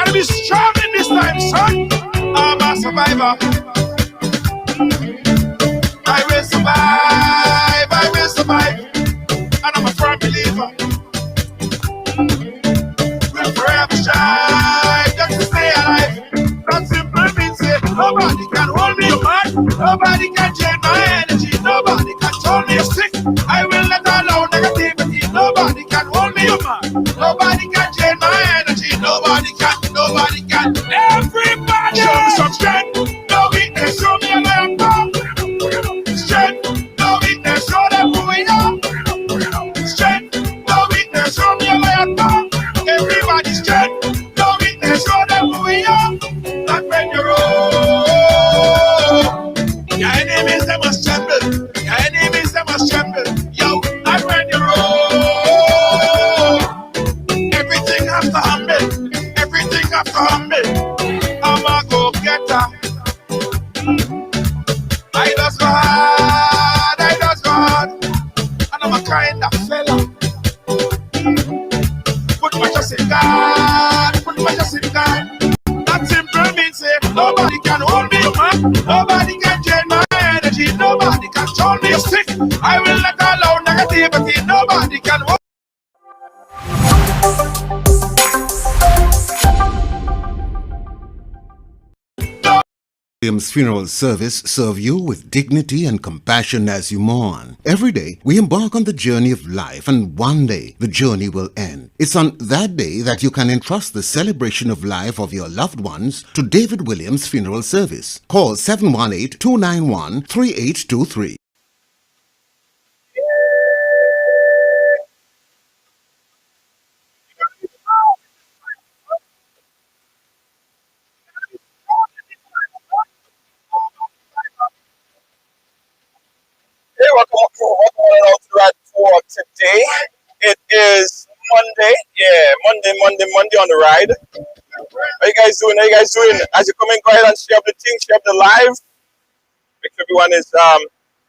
will be strong in this time, son. I'm a survivor. I will survive. I will survive. And I'm a firm believer. We'll forever strive just to stay alive. That simple means say nobody can hold me apart. Nobody can drain my energy. Nobody can turn me sick. I will let alone negativity. Nobody can hold me apart. Nobody can drain my energy. Nobody can. Nobody can. Everybody show me some strength. No weakness. Show me a lion bomb. Strength. No weakness. Show them who we are. Strength. No weakness. Show me a lion bomb. Everybody strength. No weakness. Show them who we are. Not when you're old. Your enemies, they must tremble. Your enemies, they must tremble. Yo, not when you're old. Everything has to humble. Everything has to humble. I'm a go-getter. I just go hard. I just go hard. And I'm a kind of fella. Put my trust in God. Put my trust in God. That simple means say nobody can hold me, man. Nobody can drain my energy. Nobody can turn me sick. I will not allow negativity. Nobody can hold. Williams Funeral Service serve you with dignity and compassion as you mourn. Every day, we embark on the journey of life, and one day, the journey will end. It's on that day that you can entrust the celebration of life of your loved ones to David Williams Funeral Service. Call 718-291-3823. Hey, welcome on to that for today. It is Monday. Yeah, Monday on the ride. How you guys doing? As you come in, go ahead and share up the thing, share up the live. Make sure everyone is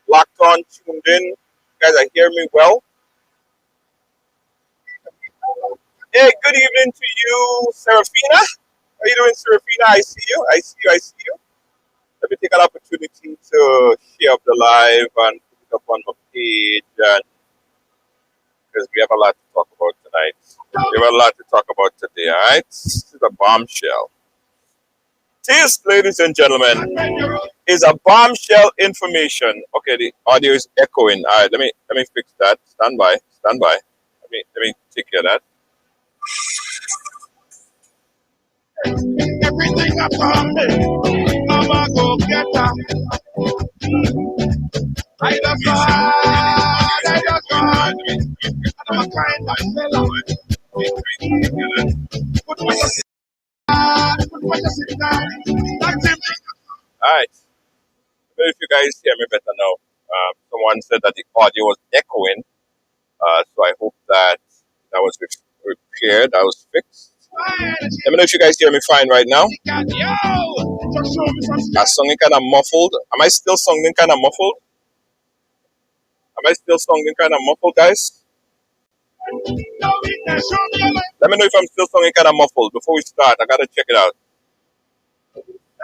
locked on, tuned in. You guys are hearing me well. Hey, good evening to you, Serafina. How you doing, Serafina? I see you. Let me take an opportunity to share up the live and put it up on my page, and because we have a lot to talk about tonight. We have a lot to talk about today, all right? This is a bombshell. This, ladies and gentlemen, is a bombshell information. Okay, the audio is echoing. All right, let me fix that. Stand by. Let me take care of that. Everything I promise, I'm a go-getter. I just go hard. I just go hard. And I'm a kind of fella. Put my trust in God. Put my trust in God. That's it. All right. Well, if you guys hear me better now, someone said that the audio was echoing, so I hope that was repaired, that was fixed. Let me know if you guys hear me fine right now. I sounding kind of muffled. Am I still sounding kind of muffled? Guys? Let me know if I'm still sounding kind of muffled. Before we start, I gotta check it out.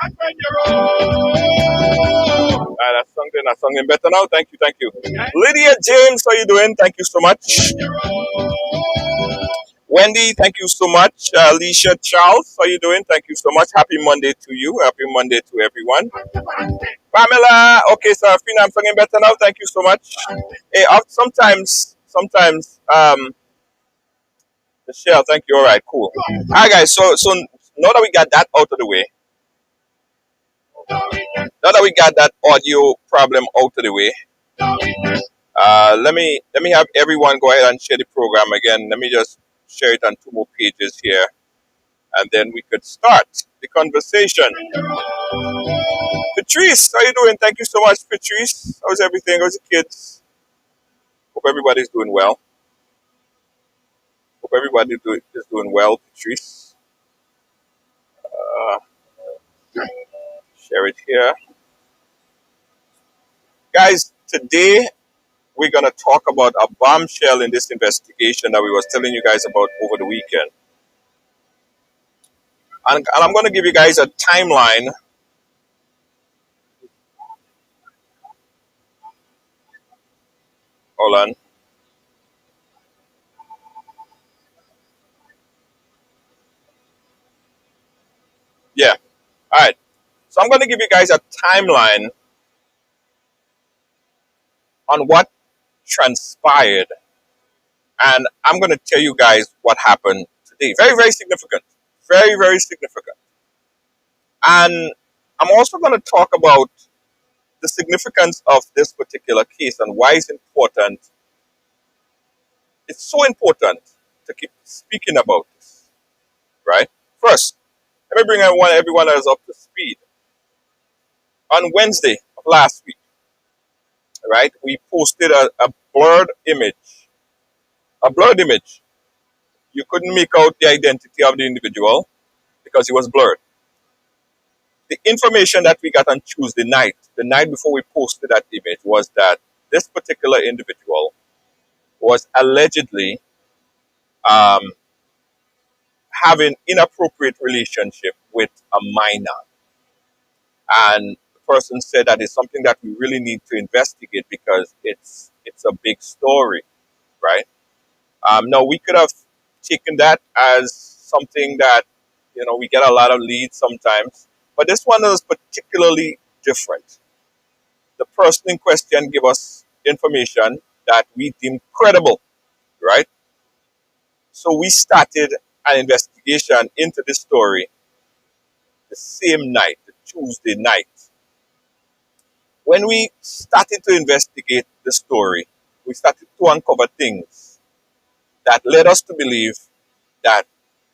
That's something better now. Thank you. Lydia James, how you doing? Thank you so much. Wendy, thank you so much. Alicia Charles, how you doing? Thank you so much. Happy Monday to you. Happy Monday to everyone. Pamela, okay, Serafina, I'm feeling better now. Thank you so much. Hey, sometimes, Michelle, thank you. All right, cool. All right, guys. So now that we got that out of the way, now that we got that audio problem out of the way, let me have everyone go ahead and share the program again. Let me just share it on 2 more pages here, and then we could start the conversation. Patrice, how you doing? Thank you so much, Patrice. How's everything? How's the kids? Hope everybody's doing well. Hope everybody is doing well, Patrice. Share it here. Guys, today we're going to talk about a bombshell in this investigation that we was telling you guys about over the weekend. And I'm going to give you guys a timeline. Hold on. Yeah. All right. So I'm going to give you guys a timeline on what transpired, and I'm going to tell you guys what happened today. Very, very significant. Very, very significant. And I'm also going to talk about the significance of this particular case and why it's important. It's so important to keep speaking about this, right? First, let me bring everyone else up to speed. On Wednesday of last week, right, we posted a blurred image. A blurred image. You couldn't make out the identity of the individual because it was blurred. The information that we got on Tuesday night, the night before we posted that image, was that this particular individual was allegedly um, having inappropriate relationship with a minor, and the person said that it's something that we really need to investigate because it's a big story, right? Now we could have taken that as something that we get a lot of leads sometimes, but this one was particularly different. The person in question gave us information that we deemed credible, right? So we started an investigation into this story the same night, the Tuesday night. When we started to investigate the story, we started to uncover things that led us to believe that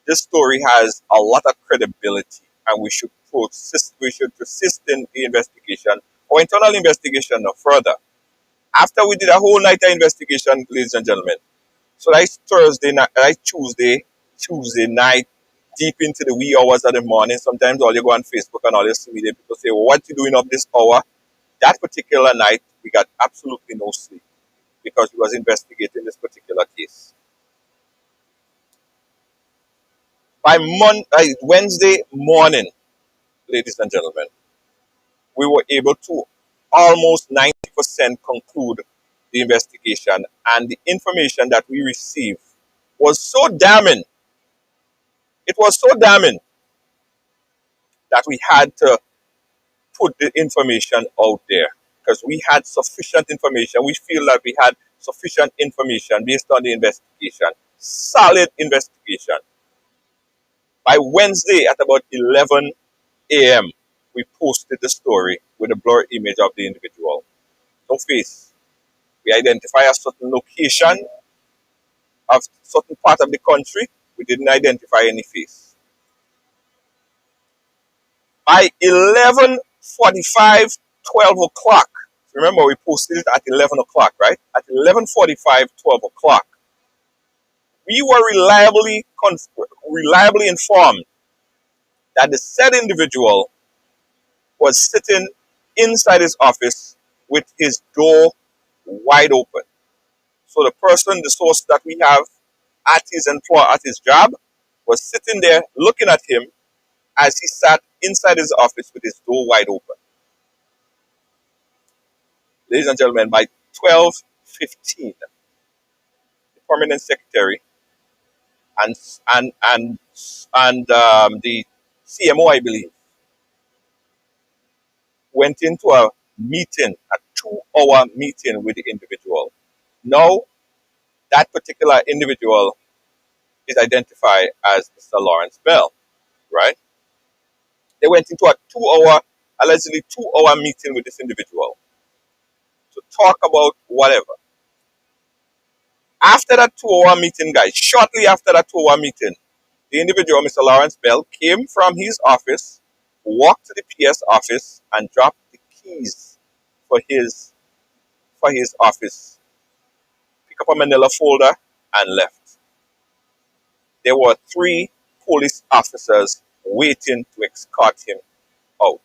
this story has a lot of credibility and we should persist in the investigation or internal investigation no further. After we did a whole night of investigation, ladies and gentlemen, so that's Thursday night, that's Tuesday night, deep into the wee hours of the morning. Sometimes all you go on Facebook and all you see media people say, well, what you doing up this hour? That particular night, we got absolutely no sleep because we was investigating this particular case. By Wednesday morning, ladies and gentlemen, we were able to almost 90% conclude the investigation, and the information that we received was so damning. It was so damning that we had to put the information out there because we had sufficient information. We feel that we had sufficient information based on the investigation, solid investigation. By Wednesday at about 11 a.m., we posted the story with a blurred image of the individual. No face. We identify a certain location of certain part of the country. We didn't identify any face. By 11:45, 12 o'clock, remember we posted it at 11 o'clock, right? At 11:45, 12 o'clock, we were reliably informed that the said individual was sitting inside his office with his door wide open. So the source that we have at his at his job, was sitting there looking at him as he sat inside his office with his door wide open. Ladies and gentlemen, by 12:15, the permanent secretary and and and the CMO, I believe, went into a meeting, a 2-hour meeting with the individual. Now, that particular individual is identified as Mr. Lawrence Bell, right? They went into a allegedly 2-hour meeting with this individual to talk about whatever. After that 2-hour meeting, guys, shortly after that 2-hour meeting, the individual, Mr. Lawrence Bell, came from his office, walked to the PS office, and dropped the keys for his office, pick up a manila folder, and left. There were 3 police officers waiting to escort him out.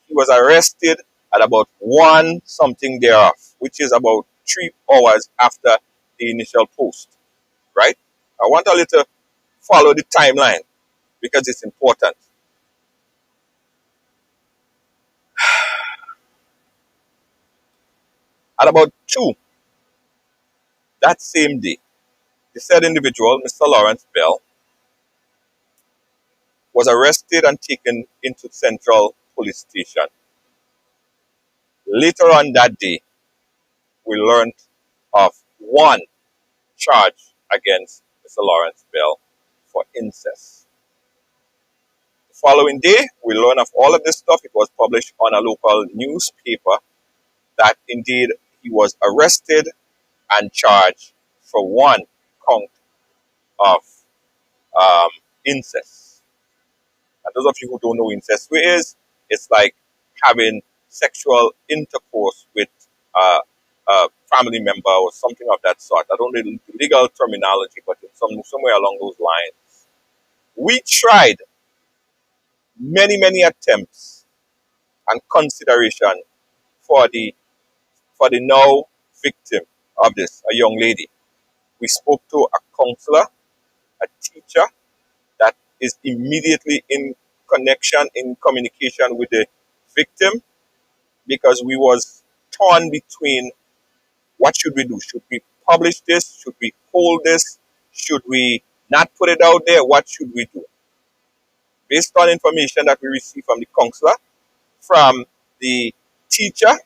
He was arrested at about 1 something thereof, which is about 3 hours after the initial post, right? I want a little follow the timeline because it's important. At about 2 that same day, the said individual, Mr. Lawrence Bell, was arrested and taken into Central Police Station. Later on that day, we learned of one charge against Mr. Lawrence Bell for incest. The following day, we learned of all of this stuff. It was published on a local newspaper that indeed he was arrested and charged for one count of um, incest. And those of you who don't know what incest is, it's like having sexual intercourse with a family member or something of that sort. I don't know the legal terminology, but it's somewhere along those lines. We tried many attempts and consideration for the now victim of this, a young lady. We spoke to a counselor, a teacher that is immediately in connection, in communication with the victim, because we was torn between what should we do? Should we publish this? Should we hold this? Should we not put it out there? What should we do? Based on information that we received from the counselor, from the teacher,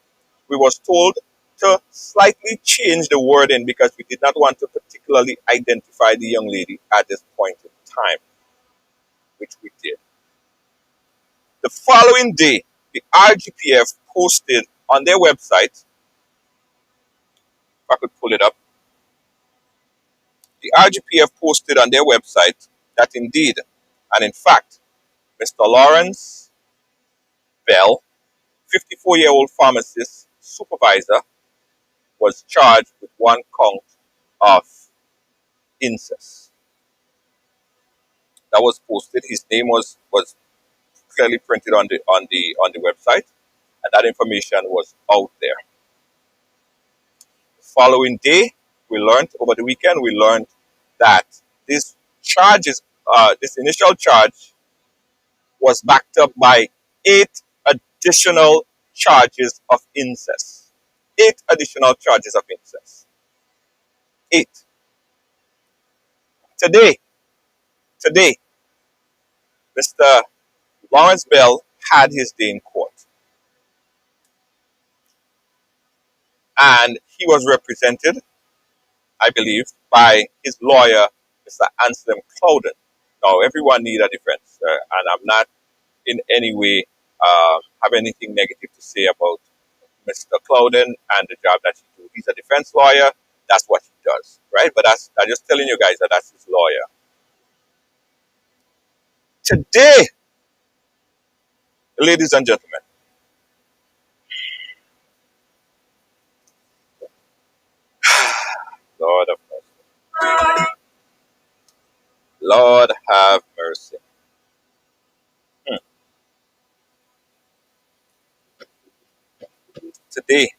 we was told to slightly change the wording because we did not want to particularly identify the young lady at this point in time, which we did. The following day, the RGPF posted on their website, if I could pull it up, the RGPF posted on their website that indeed, and in fact, Mr. Lawrence Bell, 54-year-old pharmacist supervisor, was charged with one count of incest. That was posted. His name was clearly printed on the website, and that information was out there. The following day, over the weekend, we learned that this initial charge was backed up by 8 additional charges of incest. 8 additional charges of incest. 8. Today, Mr. Lawrence Bell had his day in court. And he was represented, I believe, by his lawyer, Mr. Anselm Clouden. Now, everyone needs a defense, and I'm not in any way have anything negative to say about Mr. Clouden and the job that he does. He's a defense lawyer. That's what he does, right? But I'm just telling you guys that that's his lawyer. Today, ladies and gentlemen, Lord of mercy. Lord have mercy. Today,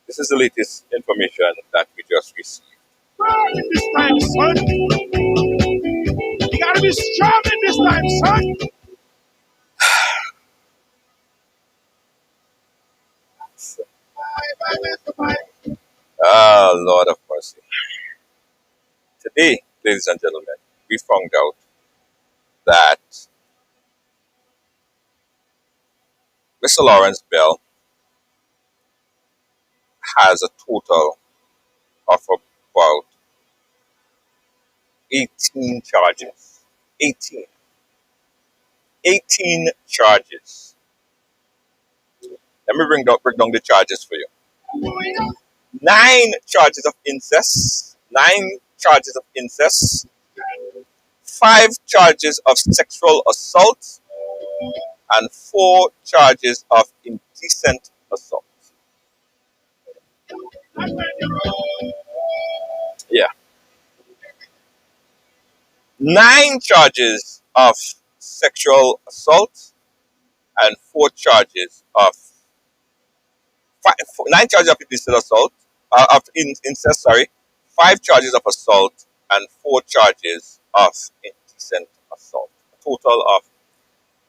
this is the latest information that we just received. In this time, son. You gotta be strong in this time, son. Ah, Lord of mercy. Today, ladies and gentlemen, we found out that Mr. Lawrence Bell has a total of about 18 charges. 18. 18 charges. Let me break down the charges for you. 9 charges of incest. 9 charges of incest. 5 charges of sexual assault. And 4 charges of indecent assault. Yeah. 9 charges of sexual assault and 4 charges of 9 charges of indecent assault, incest, sorry, 5 charges of assault and 4 charges of indecent total of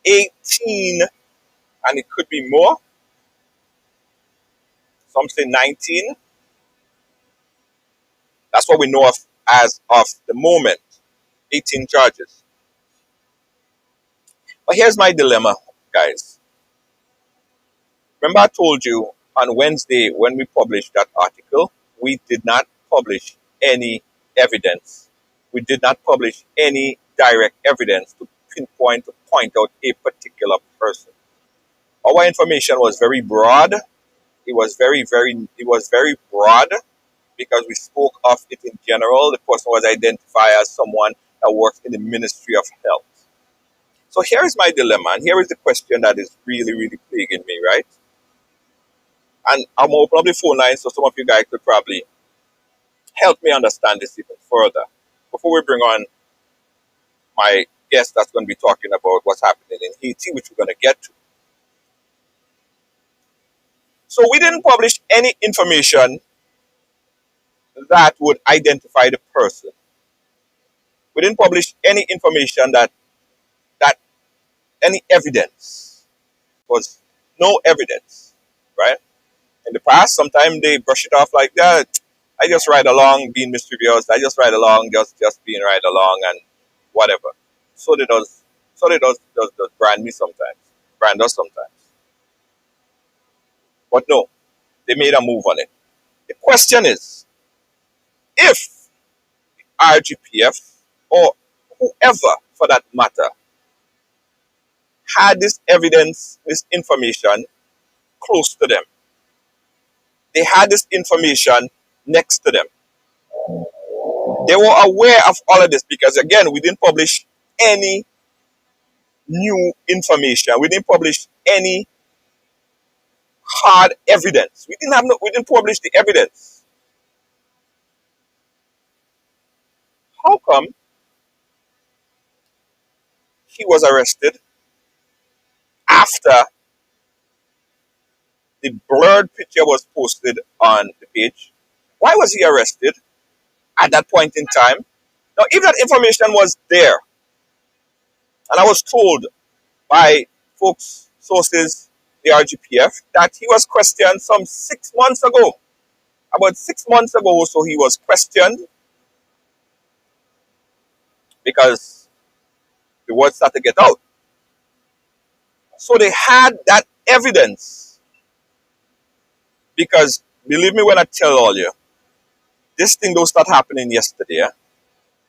18, and it could be more. Some say 19. That's what we know of as of the moment. 18 charges. But here's my dilemma, guys. Remember, I told you on Wednesday when we published that article, we did not publish any evidence. We did not publish any direct evidence to pinpoint, to point out a particular person. Our information was very broad. It was very broad because we spoke of it in general. The person was identified as someone that works in the Ministry of Health. So here is my dilemma, and here is the question that is really, really plaguing me, right? And I'm going to open up the phone line so some of you guys could probably help me understand this even further before we bring on my guest that's going to be talking about what's happening in Haiti, which we're going to get to. So we didn't publish any information that would identify the person. We didn't publish any information that any evidence was no evidence, right? In the past, sometimes they brush it off like that. I just ride along being mischievous. I just ride along, just being ride along and whatever. So they does brand me sometimes. Brand us sometimes. But no, they made a move on it. The question is, if RGPF or whoever for that matter had this evidence, this information close to them, they had this information next to them. They were aware of all of this because, again, we didn't publish any new information. We didn't publish any hard evidence. We didn't publish the evidence. How come he was arrested after the blurred picture was posted on the page? Why was he arrested at that point in time? Now, if that information was there, and I was told by folks, sources, the RGPF, that he was questioned some 6 months ago. About 6 months ago or so, he was questioned because the word started to get out. So they had that evidence because, believe me when I tell all you, this thing don't start happening yesterday.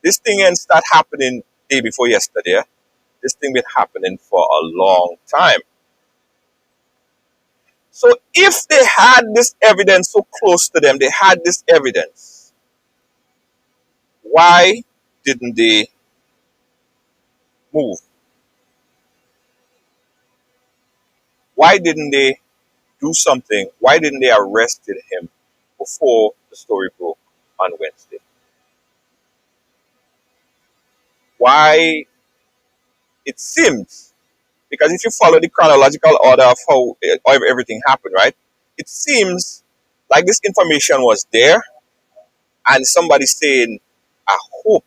This thing ain't start happening day before yesterday. This thing been happening for a long time. So if they had this evidence so close to them, they had this evidence, why didn't they move? Why didn't they do something? Why didn't they arrest him before the story broke on Wednesday? Why? It seems, because if you follow the chronological order of how everything happened, right? It seems like this information was there and somebody saying, I hope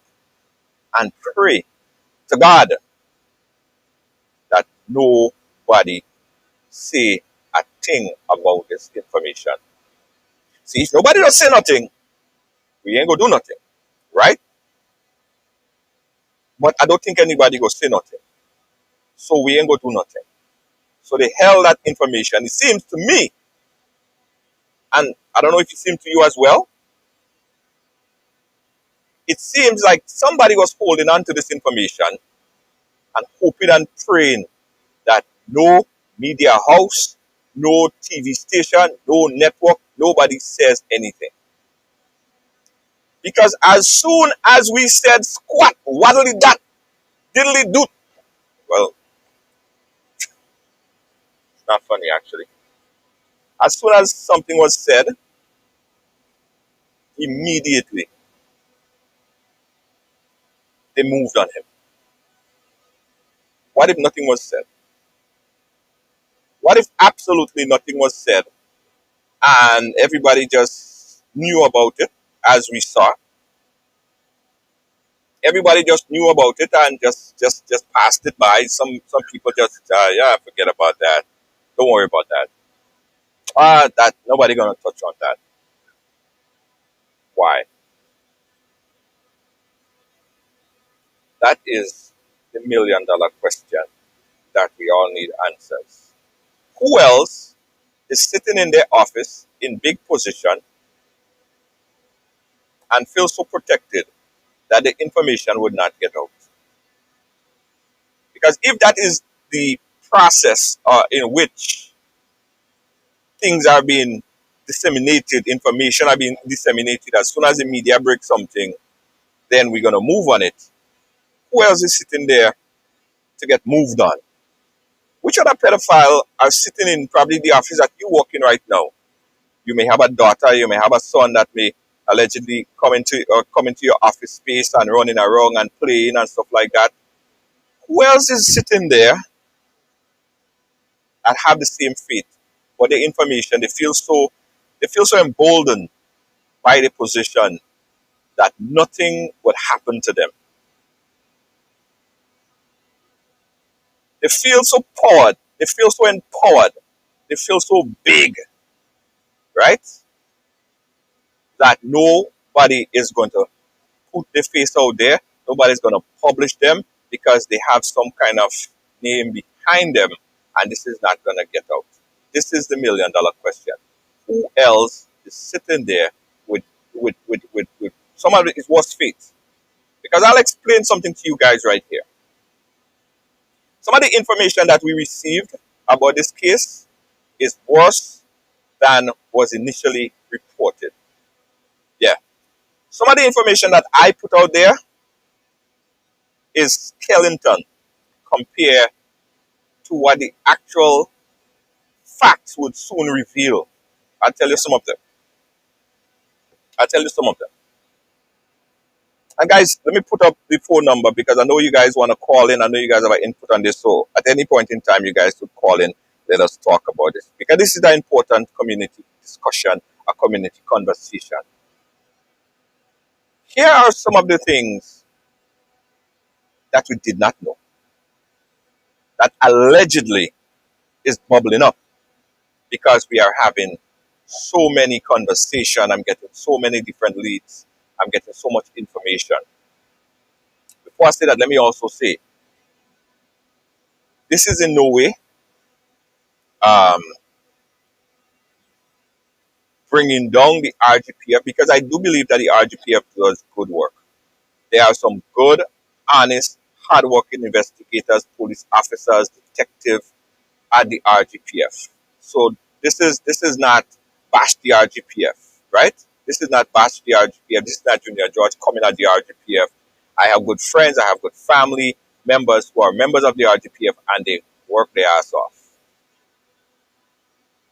and pray to God that nobody say a thing about this information. See, if nobody does say nothing, we ain't gonna do nothing, right? But I don't think anybody gonna say nothing. So we ain't gonna do nothing. So they held that information. It seems to me, and I don't know if it seems to you as well, it seems like somebody was holding on to this information and hoping and praying that no media house, no TV station, no network, nobody says anything. Because as soon as we said squat, waddly dat, diddly doot, well, it's not funny actually. As soon as something was said, immediately they moved on him. What if nothing was said? What if absolutely nothing was said and everybody just knew about it as we saw? everybody just knew about it and just passed it by. Some people just yeah, forget about that. Don't worry about that. That nobody gonna touch on that. Why? That is the $1 million question that we all need answers. Who else is sitting in their office in big position and feel so protected that the information would not get out? Because if that is the process in which things are being disseminated, information are being disseminated, as soon as the media breaks something, then we're going to move on it. Who else is sitting there to get moved on? Which other pedophile are sitting in probably the office that you work in right now? You may have a daughter, you may have a son that may allegedly come into your office space and running around and playing and stuff like that. Who else is sitting there and have the same fate? But the information, they feel so emboldened by the position that nothing would happen to them. They feel so powered, they feel so empowered, they feel so big, right? That nobody is going to put their face out there. Nobody's going to publish them because they have some kind of name behind them, and this is not going to get out. This is the $1 million question. Who else is sitting there with some of it is worse fate? Because I'll explain something to you guys right here. Some of the information that we received about this case is worse than was initially reported. Yeah. Some of the information that I put out there is skeleton compared to what the actual facts would soon reveal. I'll tell you some of them. I'll tell you some of them. And guys, let me put up the phone number because I know you guys want to call in. I know you guys have an input on this. So at any point in time, you guys should call in. Let us talk about this. Because this is an important community discussion, a community conversation. Here are some of the things that we did not know that allegedly is bubbling up because we are having so many conversation. I'm getting so many different leads. I'm getting so much information. Before I say that, let me also say this is in no way um, bringing down the RGPF because I do believe that the RGPF does good work. There are some good, honest, hardworking investigators, police officers, detectives at the RGPF. So this is not bash the RGPF, right? This is not bash the RGPF. This is not Junior George coming at the RGPF. I have good friends. I have good family members who are members of the RGPF, and they work their ass off.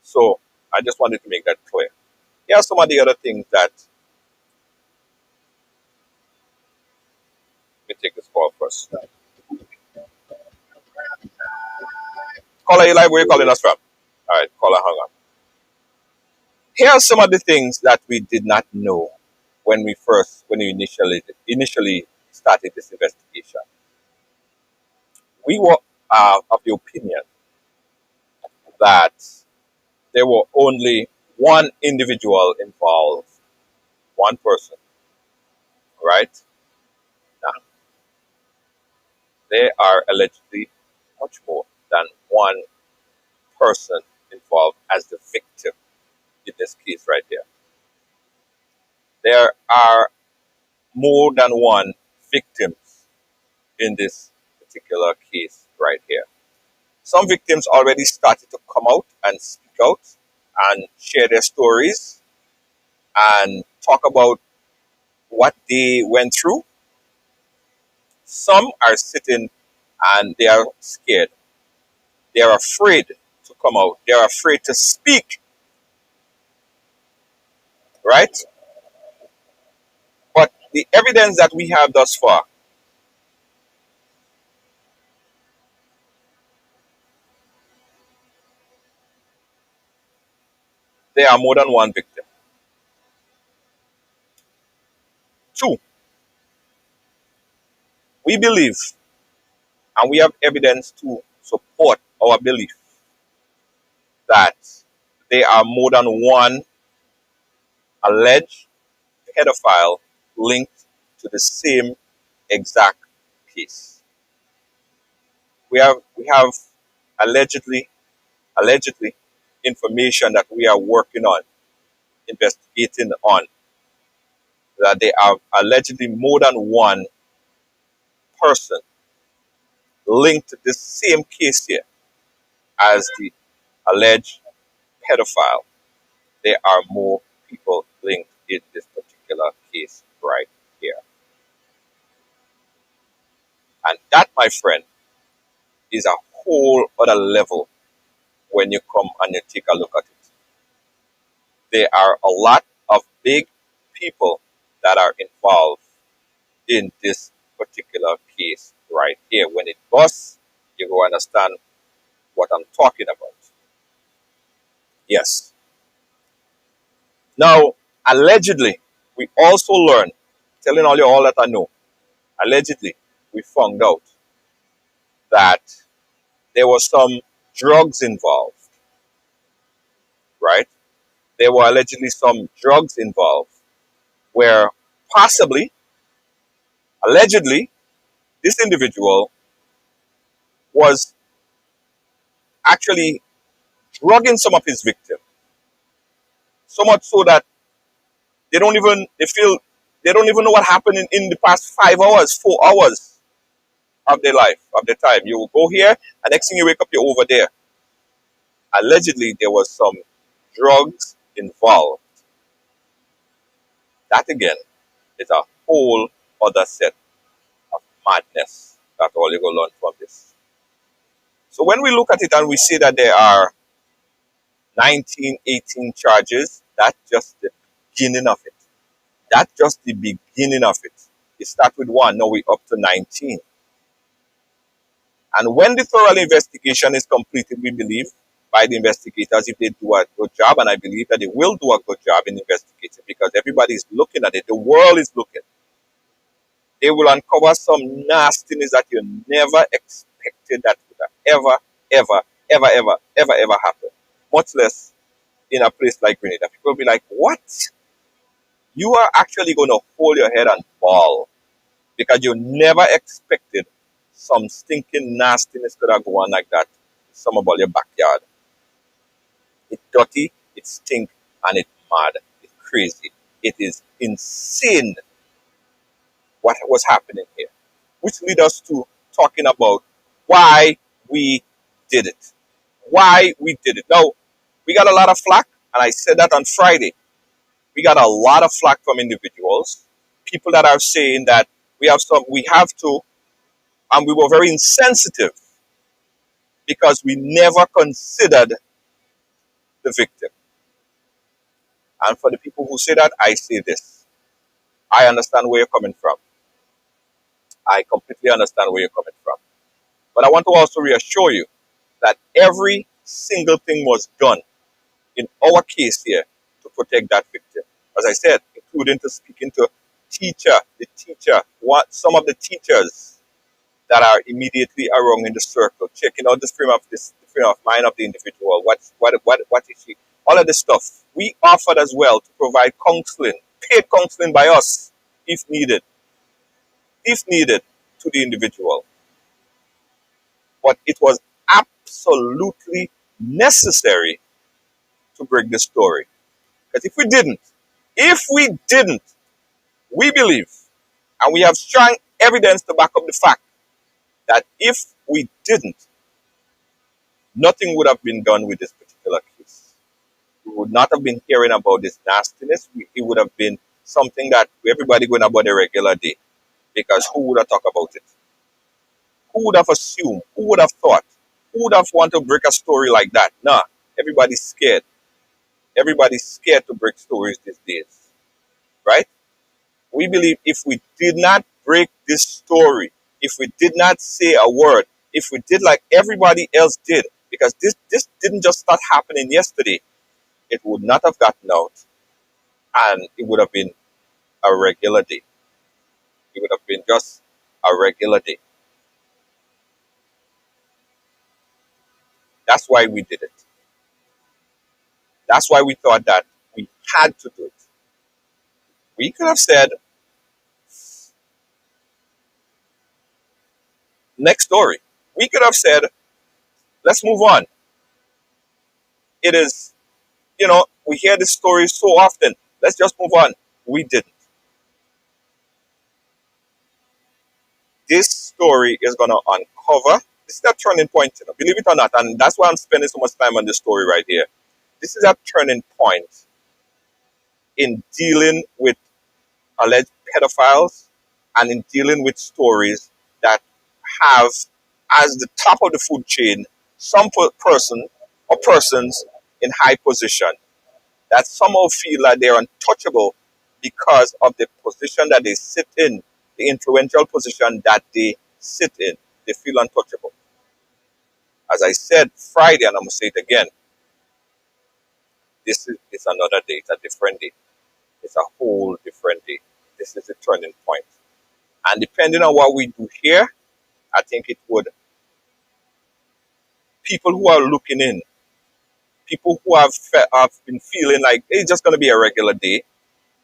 So I just wanted to make that clear. Here are some of the other things that we take this call first. Caller, you live? Where you calling us from? All right, caller, hang on. Here are some of the things that we did not know when we initially started this investigation. We were of the opinion that there were only one individual involved, one person, right? Now, there are allegedly much more than one person involved as the victim in this case right here. There are more than one victims in this particular case right here. Some victims already started to come out and speak out and share their stories and talk about what they went through. Some are sitting and they are scared. They are afraid to come out. They are afraid to speak, right? But the evidence that we have thus far, there are more than one victim. Two, We believe, and we have evidence to support our belief, that there are more than one alleged pedophile linked to the same exact case. We have allegedly information that we are working on, investigating on, that there are allegedly more than one person linked to this same case here as the alleged pedophile. There are more people linked in this particular case right here. And that, my friend, is a whole other level when you come and you take a look at it. There are a lot of big people that are involved in this particular case right here. When it busts, you will understand what I'm talking about. Yes. Now, allegedly, we also learned, telling all that I know, allegedly, we found out that there was some drugs involved, right? There were allegedly some drugs involved where possibly, allegedly, this individual was actually drugging some of his victims. So much so that they don't even know what happened in the past 5 hours, 4 hours of their life, of their time. You will go here, and next thing you wake up, you're over there. Allegedly, there was some drugs involved. That again is a whole other set of madness that all you go learn from this. So when we look at it and we see that there are 19, 18 charges, that's just the beginning of it. That's just the beginning of it. You start with one, now we're up to 19. And when the thorough investigation is completed, we believe, by the investigators, if they do a good job, and I believe that they will do a good job in investigating because everybody is looking at it, the world is looking. They will uncover some nastiness that you never expected that would have ever happen. Much less in a place like Grenada. People will be like, what? You are actually going to hold your head and bawl because you never expected some stinking nastiness could have gone like that in some about your backyard. It's dirty, it stink, and it's mad. It's crazy. It is insane what was happening here. Which leads us to talking about why we did it. Why we did it. Now, we got a lot of flack, and I said that on Friday. We got a lot of flack from individuals, people that are saying that we have to, and we were very insensitive because we never considered the victim. And for the people who say that, I say this. I understand where you're coming from. I completely understand where you're coming from. But I want to also reassure you that every single thing was done in our case here to protect that victim. As I said, including to speaking to some of the teachers that are immediately around in the circle, checking out the frame of mind of the individual. What is she? All of this stuff. We offered as well to provide counseling, paid counseling by us, if needed, to the individual. But it was absolutely necessary to break the story. Because if we didn't, we believe, and we have strong evidence to back up the fact that if we didn't, nothing would have been done with this particular case. We would not have been hearing about this nastiness. It would have been something that everybody going about a regular day. Because who would have talked about it? Who would have assumed? Who would have thought? Who would have wanted to break a story like that? Nah, everybody's scared. Everybody's scared to break stories these days. Right? We believe if we did not break this story, if we did not say a word, if we did like everybody else did, because this didn't just start happening yesterday, it would not have gotten out, and it would have been a regular day. It would have been just a regular day. That's why we did it. That's why we thought that we had to do it. We could have said, next story. We could have said, let's move on. It is, we hear this story so often. Let's just move on. We didn't. This story is going to uncover. This is a turning point, believe it or not. And that's why I'm spending so much time on this story right here. This is a turning point in dealing with alleged pedophiles and in dealing with stories that have as the top of the food chain some person or persons in high position that somehow feel like they're untouchable because of the position that they sit in, the influential position that they sit in. They feel untouchable. As I said Friday, and I'm going to say it again, this is it's another day. It's a different day. It's a whole different day. This is a turning point. And depending on what we do here, I think it would, people who are looking in, people who have been feeling like it's just going to be a regular day.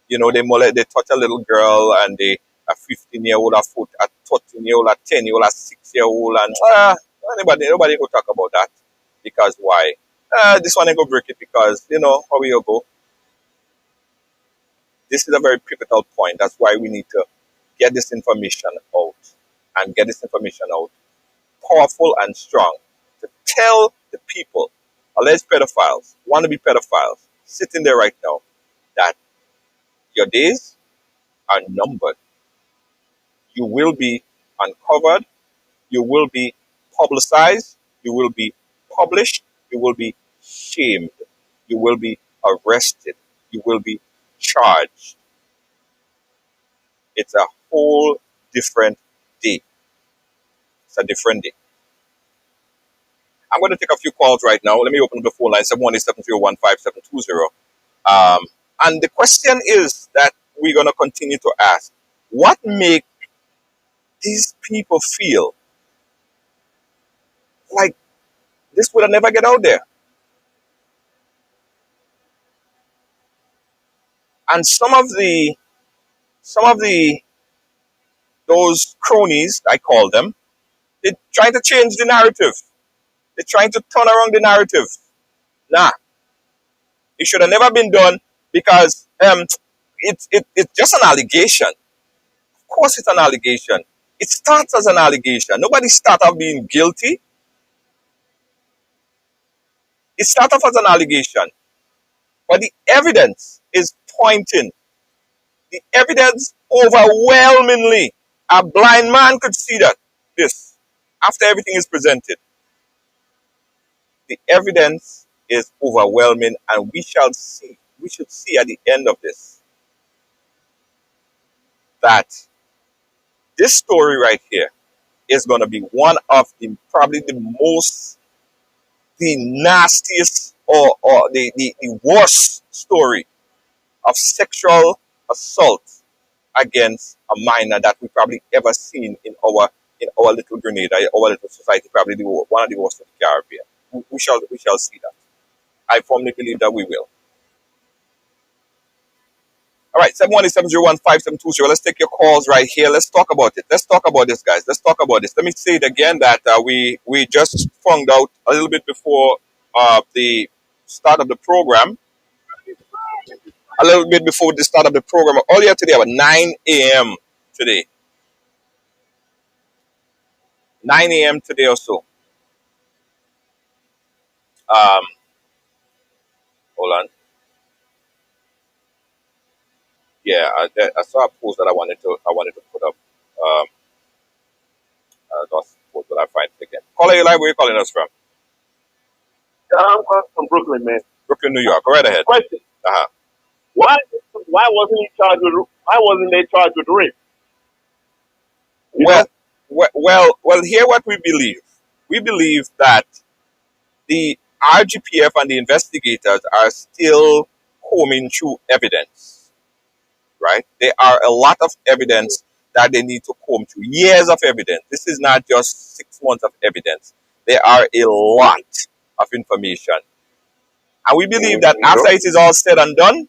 They touch a little girl and they a 15-year-old, a 13-year-old, a 10-year-old, a 6-year-old, and nobody go talk about that because why? This one ain't go break it because how we go. This is a very pivotal point. That's why we need to get this information out and get this information out powerful and strong to tell the people, alleged pedophiles, wannabe pedophiles, sitting there right now, that your days are numbered. You will be uncovered. You will be publicized. You will be published. You will be shamed. You will be arrested. You will be charged. It's a whole different day. It's a different day. I'm going to take a few calls right now. Let me open the phone line, 718-701-5720. And the question is that we're going to continue to ask, what make these people feel like this would have never get out there? And some of the those cronies, I call them, they're trying to change the narrative. They're trying to turn around the narrative. Nah, it should have never been done because it's just an allegation. Of course, it's an allegation. It starts as an allegation. Nobody starts off being guilty. It starts off as an allegation. But the evidence is pointing. The evidence overwhelmingly. A blind man could see that. This. After everything is presented. The evidence is overwhelming and we shall see. We should see at the end of this that this story right here is going to be one of probably the nastiest or the worst story of sexual assault against a minor that we probably ever seen in our little Grenada, our little society, probably one of the worst of the Caribbean. We shall see that. I firmly believe that we will. All right, 718-701-5720. Let's take your calls right here. Let's talk about it. Let's talk about this, guys. Let's talk about this. Let me say it again that we just found out a little bit before the start of the program. A little bit before the start of the program. Earlier today, about 9 a.m. today. 9 a.m. today or so. Um, Hold on. Yeah, I saw a post that I wanted to put up. Um, That's post that I find it again. Caller, you live. Where are you calling us from? I'm calling from Brooklyn, man. Brooklyn, New York. Go right ahead. Question: Uh-huh. Why wasn't they charged with rape? Well. Here what we believe. We believe that the RGPF and the investigators are still combing through evidence. Right? There are a lot of evidence that they need to comb through. Years of evidence. This is not just 6 months of evidence. There are a lot of information. And we believe that after it is all said and done,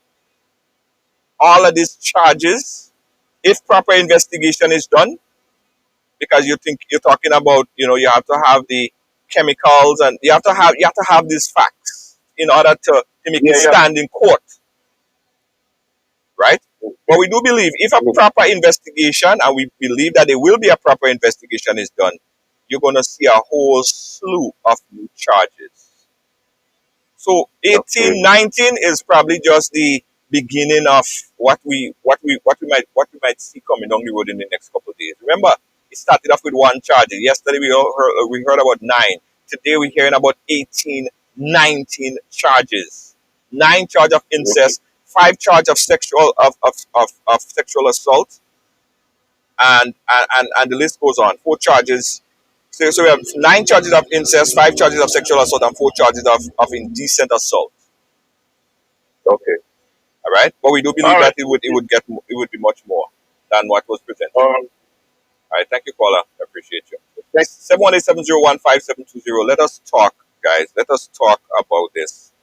all of these charges, if proper investigation is done, because you think you're talking about, you have to have the chemicals and you have to have these facts in order to make it stand in court, right? But we do believe if a proper investigation, and we believe that there will be a proper investigation is done, you're going to see a whole slew of new charges. So 18, 19 is probably just the beginning of what we might see coming down the road in the next couple of days. Remember, it started off with one charge. Yesterday we heard about 9. Today we're hearing about 18, 19 charges. 9 charge of incest, 5 charge of sexual assault, and the list goes on. 4 charges. So we have 9 charges of incest, 5 charges of sexual assault, and 4 charges of indecent assault. Okay. All right, but we do believe that it would be much more than what was presented. All right, thank you, caller. I appreciate you. 718-701-5720. Let us talk, guys. Let us talk about this.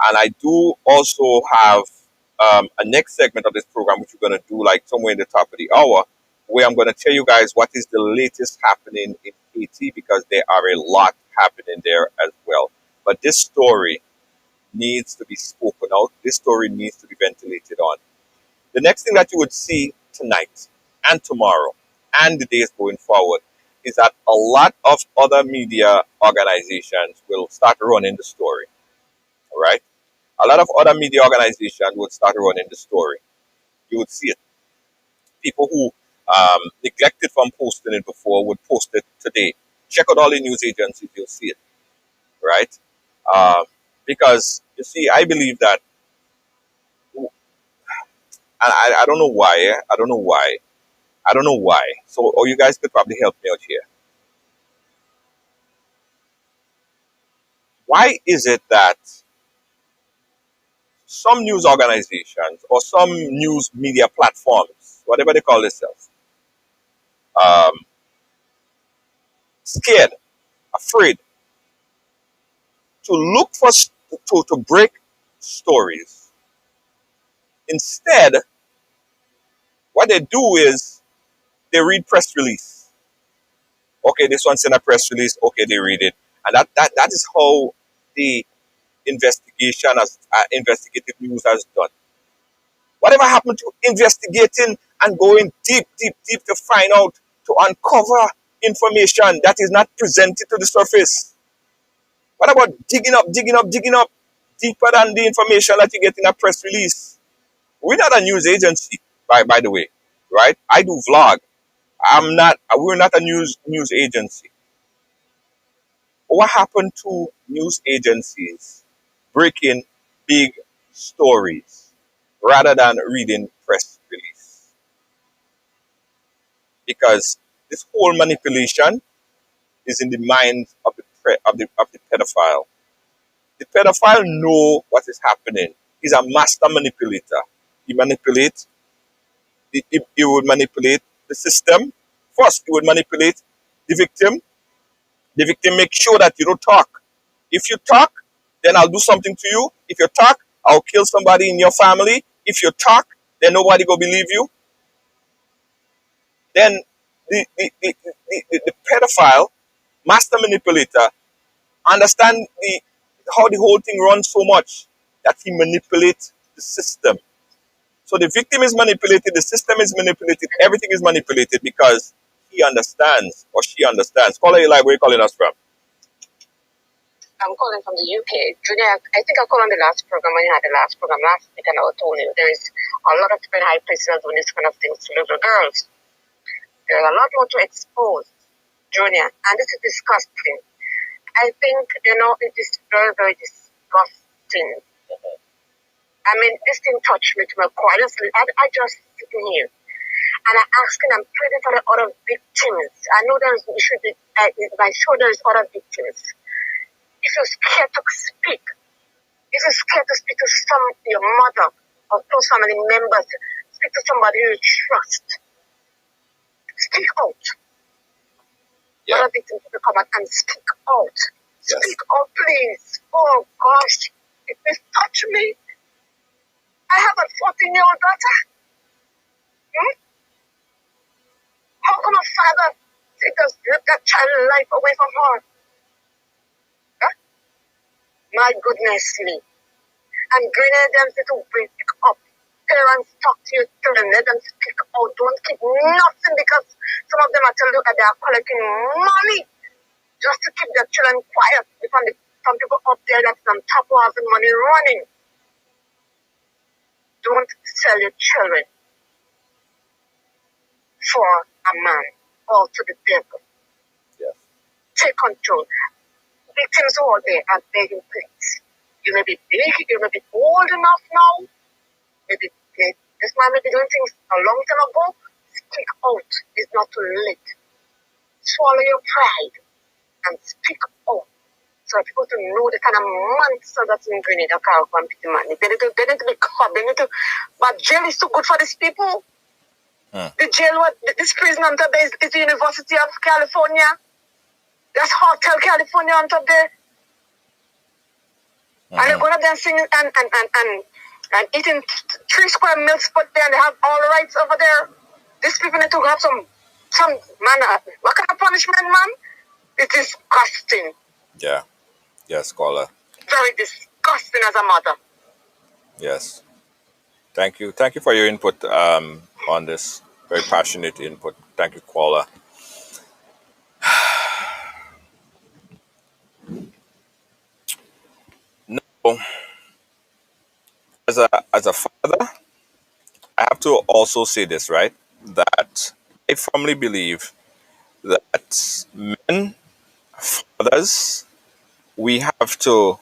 And I do also have a next segment of this program, which we're going to do like somewhere in the top of the hour, where I'm going to tell you guys what is the latest happening in Haiti, because there are a lot happening there as well. But this story needs to be spoken out. This story needs to be ventilated on. The next thing that you would see tonight and tomorrow and the days going forward is that a lot of other media organizations will start running the story. All right? A lot of other media organizations would start running the story. You would see it. People who neglected from posting it before would post it today. Check out all the news agencies, you'll see it. Right? Because, you see, I believe that, and I don't know why, I don't know why. So, you guys could probably help me out here. Why is it that some news organizations or some news media platforms, whatever they call themselves, scared, afraid to look for, to break stories? Instead, what they do is they read press release. Okay, this one sent a press release. Okay, they read it. And that is how the investigation as investigative news has done. Whatever happened to investigating and going deep to find out, to uncover information that is not presented to the surface? What about digging up deeper than the information that you get in a press release? We're not a news agency, by the way, right? I do vlog. We're not a news agency. What happened to news agencies breaking big stories rather than reading press release? Because this whole manipulation is in the mind of the pedophile. The pedophile know what is happening. He's a master manipulator. He manipulates. He would manipulate the system. First, he would manipulate the victim. The victim makes sure that you don't talk. If you talk, then I'll do something to you. If you talk, I'll kill somebody in your family. If you talk, then nobody will believe you. Then the pedophile, master manipulator, understand how the whole thing runs so much that he manipulates the system. So the victim is manipulated, the system is manipulated, everything is manipulated because he understands or she understands. Caller, where are you calling us from? I'm calling from the UK. Julia, I think I called on the last program when you had the last program last week, and I told you there is a lot of different high places doing this kind of things to little girls. There's a lot more to expose, Junior, and this is disgusting. I think, it is very, very disgusting. I mean, this thing touched me to my core. I just sitting here, and I'm asking, I'm praying for the other victims. I know there should be, I'm sure there is other victims. If you're scared to speak, if you're scared to speak to your mother or close family members, speak to somebody you trust. Speak out. Yeah. Other victims to come out and speak out. Yes. Speak out, please. Oh gosh, it will touch me. I have a 14-year-old daughter. Hmm? How can a father take that child's life away from her? Huh? My goodness me. And grenade them to wake up. Parents, talk to your children. Let them speak out. Don't keep nothing, because some of them are telling you that they are collecting money just to keep their children quiet. Some people up there that's on top who have the money running. Don't sell your children for a man or to the devil. Yes. Take control. Victims who are there are begging, please. You may be big, you may be old enough now. Maybe this man may be doing things a long time ago. Speak out. It's not too late. Swallow your pride and speak out. So that people to know the kind of monster that's in Grenada, Carl, man. They need to be caught. But jail is too good for these people. The jail, this prison on top there is the University of California. That's Hotel California on top there. And they're going up there and singing and eating 3 square meals per day, and they have all the rights over there. These people need to have some manner. What kind of punishment, man? It is disgusting. Yeah. Yes, caller. Very disgusting as a mother. Yes. Thank you. Thank you for your input on this. Very passionate input. Thank you, caller. No, as a father, I have to also say this, right? That I firmly believe that men, fathers, we have to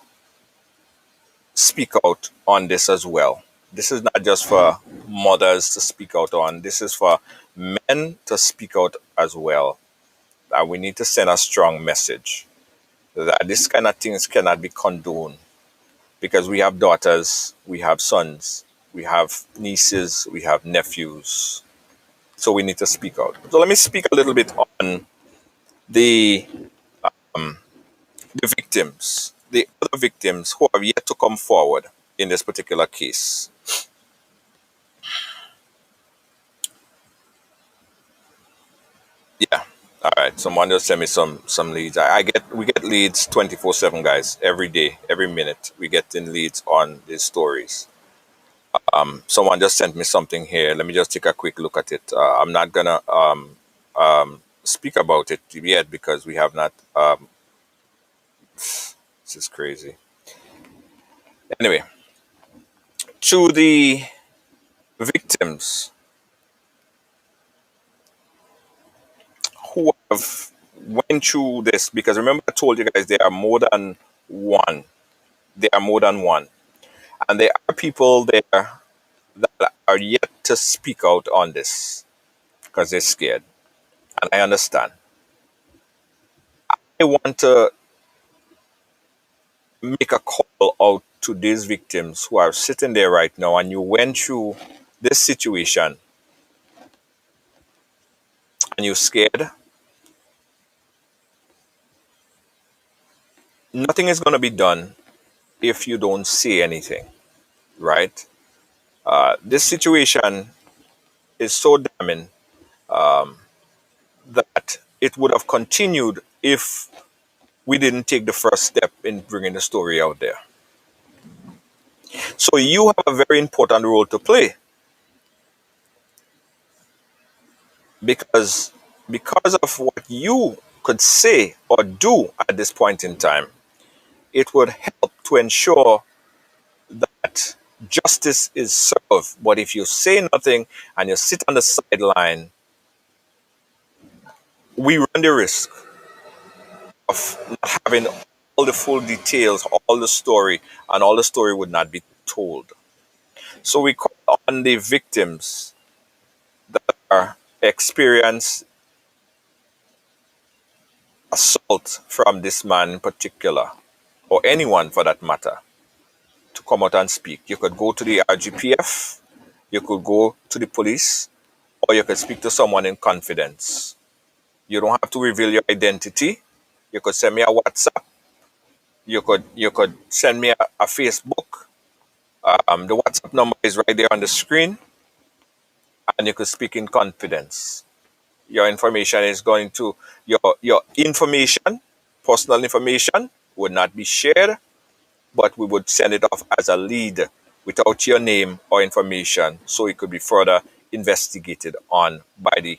speak out on this as well. This is not just for mothers to speak out on. This is for men to speak out as well. That we need to send a strong message that this kind of things cannot be condoned, because we have daughters, we have sons, we have nieces, we have nephews. So we need to speak out. So let me speak a little bit on the victims, the other victims who have yet to come forward in this particular case. Yeah. All right. Someone just send me some leads. We get leads 24/7, guys. Every day, every minute, we get in leads on these stories. Someone just sent me something here. Let me just take a quick look at it. I'm not gonna speak about it yet because we have not. This is crazy. Anyway, to the victims who have went through this, because remember I told you guys there are more than one. There are more than one, and there are people there that are yet to speak out on this because they're scared, and I understand. I want to make a call out to these victims who are sitting there right now, and you went through this situation and you're scared. Nothing is going to be done if you don't say anything, right? This situation is so damning that it would have continued if we didn't take the first step in bringing the story out there. So you have a very important role to play, because of what you could say or do at this point in time, it would help to ensure that justice is served. But if you say nothing and you sit on the sideline, we run the risk of not having all the full details, all the story, and all the story would not be told. So we call on the victims that are experience assault from this man in particular, or anyone for that matter, to come out and speak. You could go to the RGPF, you could go to the police, or you could speak to someone in confidence. You don't have to reveal your identity. You could send me a WhatsApp. You could send me a Facebook. The WhatsApp number is right there on the screen, and you could speak in confidence. Your information is going to your information, personal information, would not be shared, but we would send it off as a lead without your name or information, so it could be further investigated on by the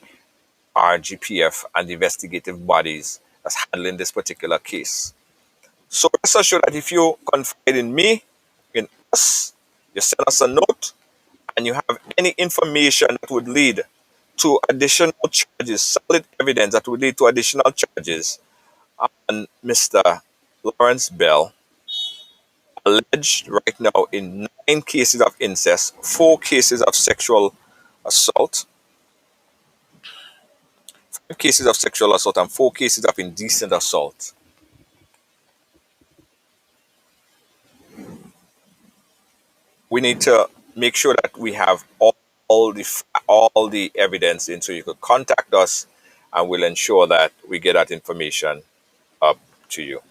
RGPF and the investigative bodies that's handling this particular case. So rest assured that if you confide in me, in us, you send us a note, and you have any information that would lead to additional charges, solid evidence that would lead to additional charges on Mr. Lawrence Bell, alleged right now in 9 cases of incest, 4 cases of sexual assault, 5 cases of sexual assault, and 4 cases of indecent assault. We need to make sure that we have all the evidence in, so you could contact us, and we'll ensure that we get that information up to you.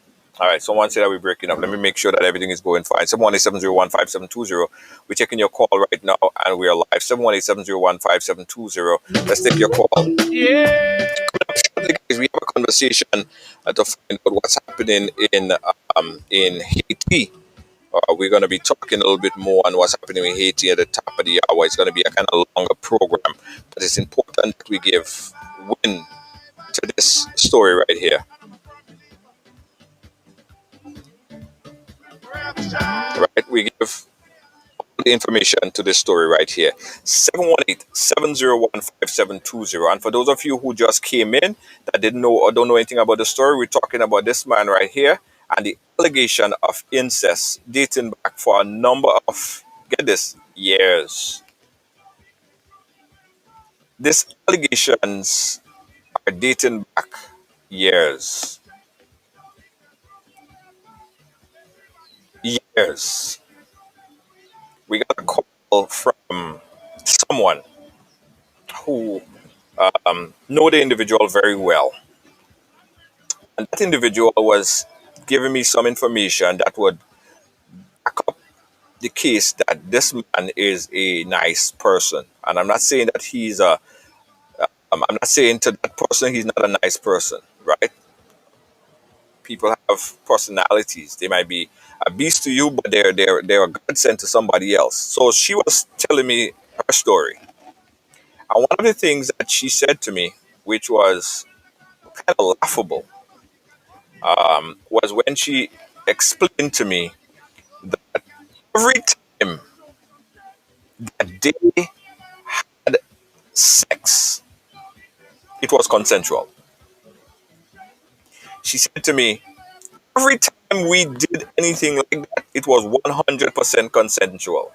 All right, someone said that we're breaking up. Let me make sure that everything is going fine. 718-701-5720. We're taking your call right now, and we are live. 718-701-5720. Let's take your call. Yeah. We have a conversation to find out what's happening in Haiti. We're going to be talking a little bit more on what's happening in Haiti at the top of the hour. It's going to be a kind of longer program, but it's important that we give win to this story right here. Right, we give the information to this story right here. 718-701-5720. And for those of you who just came in that didn't know or don't know anything about the story, we're talking about this man right here and the allegation of incest dating back for a number of, get this, years. These allegations are dating back years. Years. We got a call from someone who know the individual very well. And that individual was giving me some information that would back up the case that this man is a nice person. And I'm not saying that I'm not saying to that person he's not a nice person, right? People have personalities. They might be a beast to you, but they're a godsend to somebody else. So she was telling me her story. And one of the things that she said to me, which was kind of laughable, was when she explained to me that every time that they had sex, it was consensual. She said to me, every time we did anything like that, it was 100% consensual.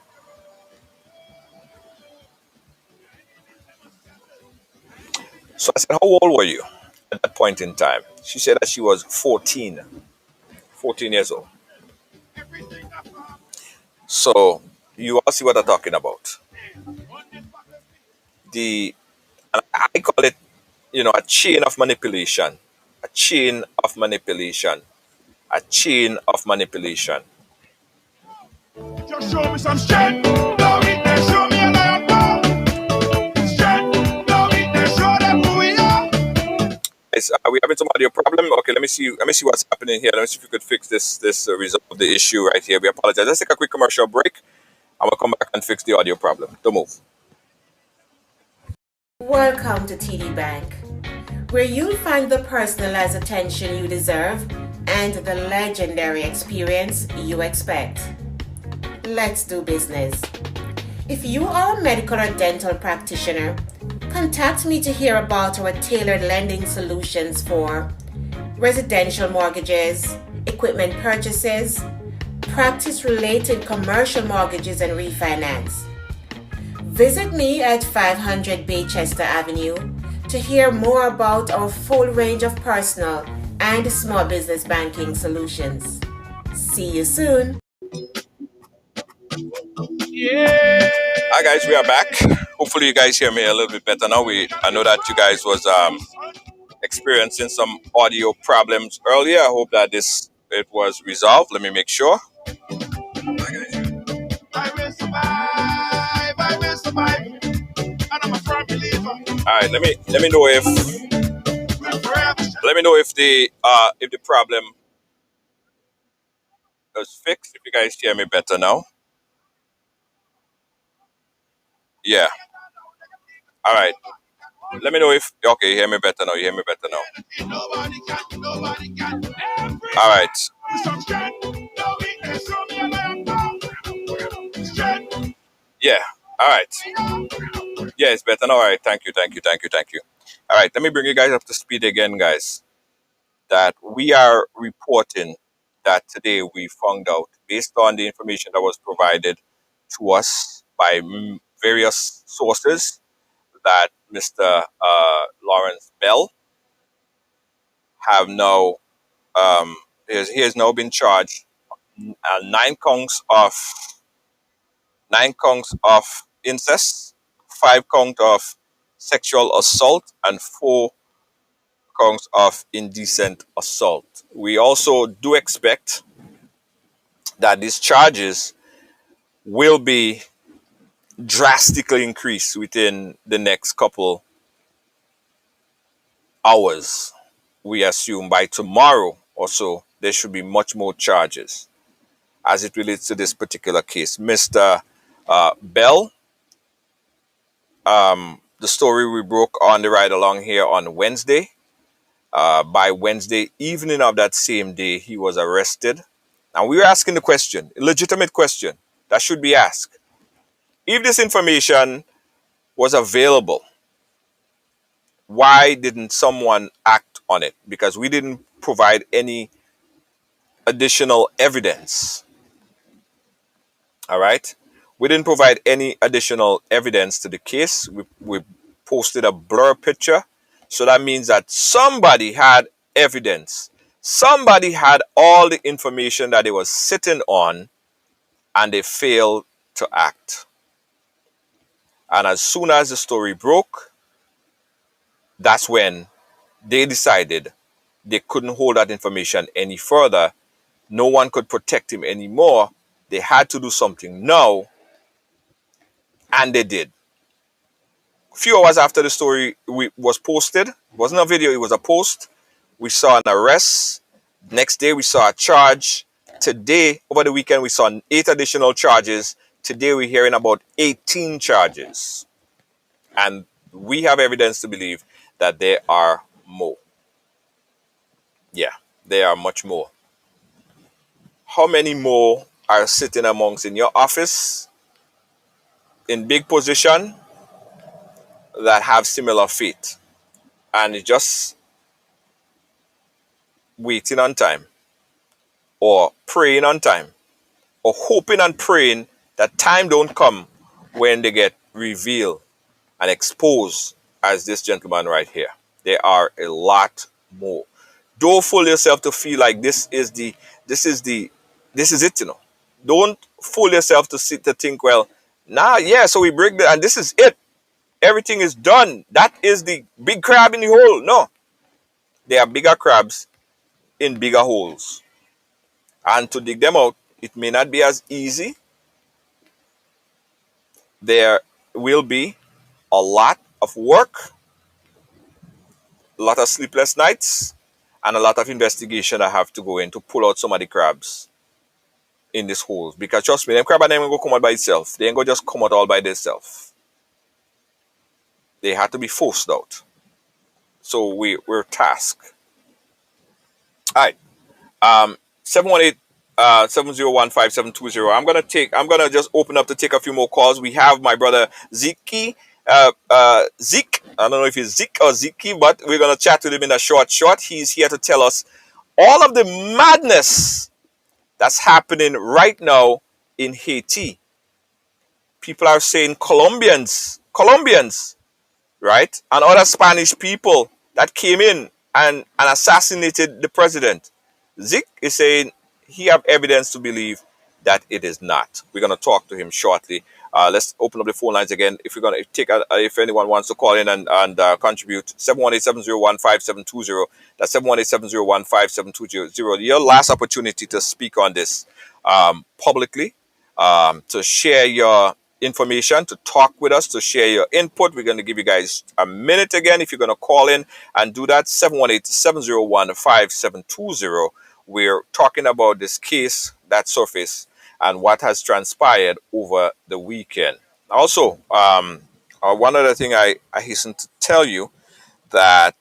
So I said, how old were you at that point in time? She said that she was 14 years old. So you all see what I'm talking about. I call it, a chain of manipulation. A chain of manipulation. A chain of manipulation. Just show me some strength. No weakness, show me a lion power. Strength, no weakness, show them who we are. Are we having some audio problem? Okay, let me see what's happening here. Let me see if we could fix this resolve the issue right here. We apologize. Let's take a quick commercial break, and we'll come back and fix the audio problem. Don't move. Welcome to TD Bank, where you'll find the personalized attention you deserve and the legendary experience you expect. Let's do business. If you are a medical or dental practitioner, contact me to hear about our tailored lending solutions for residential mortgages, equipment purchases, practice-related commercial mortgages and refinance. Visit me at 500 Baychester Avenue to hear more about our full range of personal and small business banking solutions. See you soon. Yeah. Hi guys, we are back. Hopefully you guys hear me a little bit better now. I know that you guys was experiencing some audio problems earlier. I hope that it was resolved. Let me make sure. I will survive. I will survive. And I'm a firm believer. All right, let me know if the problem is fixed. If you guys hear me better now. Yeah. All right. Let me know if okay, you hear me better now. You hear me better now. Nobody can. Nobody can. All right. Some strength. No weakness. So me and I am down. Strength. Yeah. All right. Yeah, it's better now. All right. Thank you. Thank you. Thank you. Thank you. All right. Let me bring you guys up to speed again, guys. That we are reporting that today we found out, based on the information that was provided to us by various sources, that Mr. Lawrence Bell have now he has now been charged 9 counts of incest, 5 counts of sexual assault, and 4 counts of indecent assault. We also do expect that these charges will be drastically increased within the next couple hours. We assume by tomorrow or so, there should be much more charges as it relates to this particular case. Mr. Bell, the story we broke on the ride along here on Wednesday. By Wednesday evening of that same day, he was arrested. And we were asking the question, a legitimate question that should be asked. If this information was available, why didn't someone act on it? Because we didn't provide any additional evidence. All right. We didn't provide any additional evidence to the case. We posted a blur picture. So that means that somebody had evidence. Somebody had all the information that they were sitting on and they failed to act. And as soon as the story broke, that's when they decided they couldn't hold that information any further. No one could protect him anymore. They had to do something now, and they did. A few hours after the story was posted, it wasn't a video, it was a post, we saw an arrest. Next day, we saw a charge. Today, over the weekend, we saw 8 additional charges. Today, we're hearing about 18 charges. And we have evidence to believe that there are more. Yeah, there are much more. How many more are sitting amongst in your office, in big position, that have similar fate? And it's just waiting on time, or praying on time, or hoping and praying that time don't come when they get revealed and exposed as this gentleman right here. There are a lot more. Don't fool yourself to feel like this is it, you know. Don't fool yourself to think, well, yeah, so we break and this is it. Everything is done. That is the big crab in the hole. No. There are bigger crabs in bigger holes. And to dig them out, it may not be as easy. There will be a lot of work, a lot of sleepless nights, and a lot of investigation I have to go in to pull out some of the crabs in this hole. Because trust me, them crab ain't gonna come out by itself. They ain't gonna just come out all by themselves. They had to be forced out. So we're tasked. All right. 718 7015720. I'm gonna just open up to take a few more calls. We have my brother Zeke. Zeke. I don't know if it's Zeke or Zeke, but we're gonna chat with him in a short. He's here to tell us all of the madness that's happening right now in Haiti. People are saying Colombians, right? And other Spanish people that came in and assassinated the president. Zeke is saying he have evidence to believe that it is not. We're going to talk to him shortly. Let's open up the phone lines again. If you're gonna take, if anyone wants to call in and contribute, 718-701-5720. That's 718-701-5720. Your last opportunity to speak on this publicly, to share your information, to talk with us, to share your input. We're going to give you guys a minute again if you're going to call in and do that. 718-701-5720. We're talking about this case that surfaced and what has transpired over the weekend. Also, one other thing I hasten to tell you that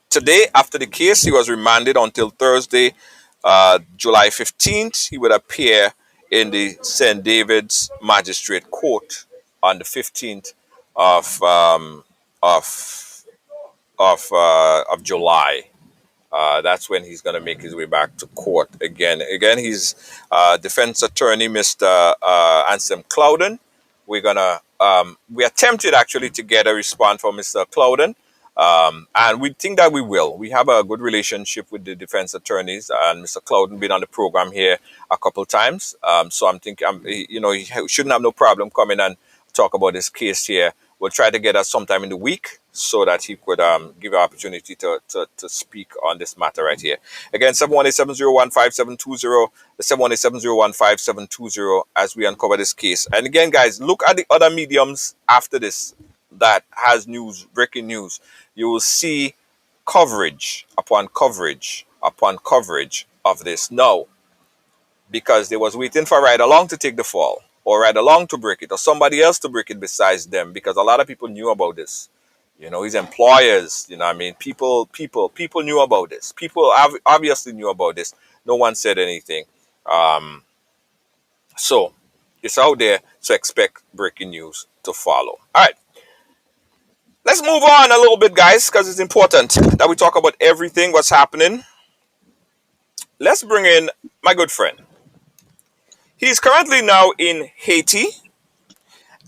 today, after the case, he was remanded until Thursday, July 15th. He would appear in the St. David's Magistrate Court on the 15th of July. That's when he's going to make his way back to court again. He's defense attorney, Mr. Ansem Clouden. We attempted actually to get a response from Mr. Clouden. And we think that we will. We have a good relationship with the defense attorneys, and Mr. Clouden been on the program here a couple times. So I'm thinking, he shouldn't have no problem coming and talk about this case here. We'll try to get us sometime in the week so that he could give an opportunity to speak on this matter right here. Again, 718-701-5720, the 718-701-5720 as we uncover this case. And again, guys, look at the other mediums after this that has news, breaking news. You will see coverage upon coverage upon coverage of this now, because they was waiting for Ridealong to take the fall, or Ridealong to break it, or somebody else to break it besides them, because a lot of people knew about this. His employers, people knew about this. People obviously knew about this. No one said anything. So it's out there, so expect breaking news to follow. All right. Let's move on a little bit, guys, because it's important that we talk about everything, what's happening. Let's bring in my good friend. He's currently now in Haiti,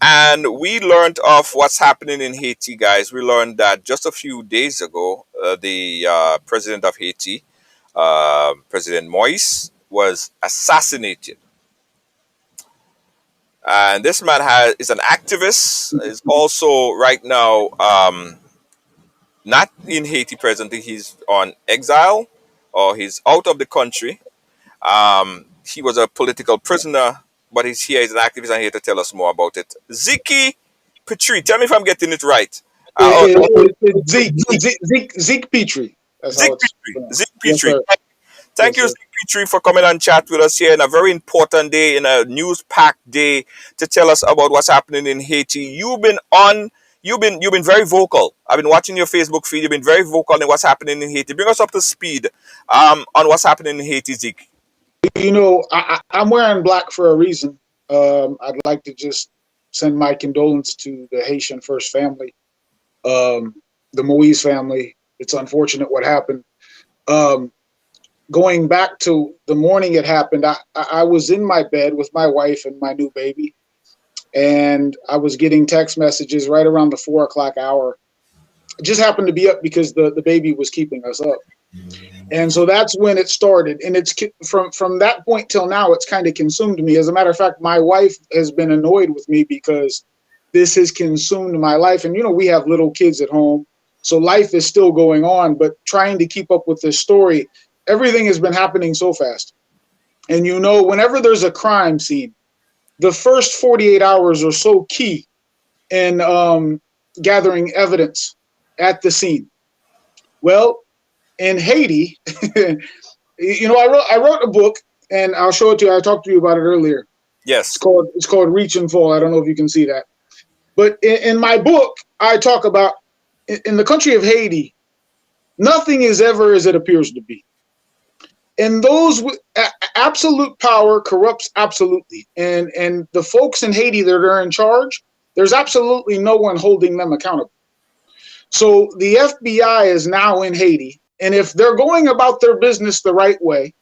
and we learned of what's happening in Haiti, guys. We learned that just a few days ago, the president of Haiti, President Moise, was assassinated. And this man is an activist. Is also right now not in Haiti presently. He's on exile, or he's out of the country. He was a political prisoner, but he's here. He's an activist and here to tell us more about it. Zeke Petrie, tell me if I'm getting it right. Zeke Petrie. Zeke Petrie. Yes, thank you, Zeke Petrie, for coming and chat with us here in a very important day, in a news-packed day, to tell us about what's happening in Haiti. You've been very vocal. I've been watching your Facebook feed. You've been very vocal in what's happening in Haiti. Bring us up to speed on what's happening in Haiti, Zeke. I'm wearing black for a reason. I'd like to just send my condolence to the Haitian First family, the Moise family. It's unfortunate what happened. Going back to the morning it happened, I was in my bed with my wife and my new baby, and I was getting text messages right around the 4 o'clock hour. I just happened to be up because the baby was keeping us up. And so that's when it started. And it's from that point till now, it's kind of consumed me. As a matter of fact, my wife has been annoyed with me because this has consumed my life. And, we have little kids at home, so life is still going on. But trying to keep up with this story, everything has been happening so fast. And, whenever there's a crime scene, the first 48 hours are so key in gathering evidence at the scene. Well, in Haiti, I wrote a book, and I'll show it to you. I talked to you about it earlier. Yes. It's called Reach and Fall. I don't know if you can see that. But in my book, I talk about, in the country of Haiti, nothing is ever as it appears to be. And those absolute power corrupts absolutely. And the folks in Haiti that are in charge, there's absolutely no one holding them accountable. So the FBI is now in Haiti. And if they're going about their business the right way,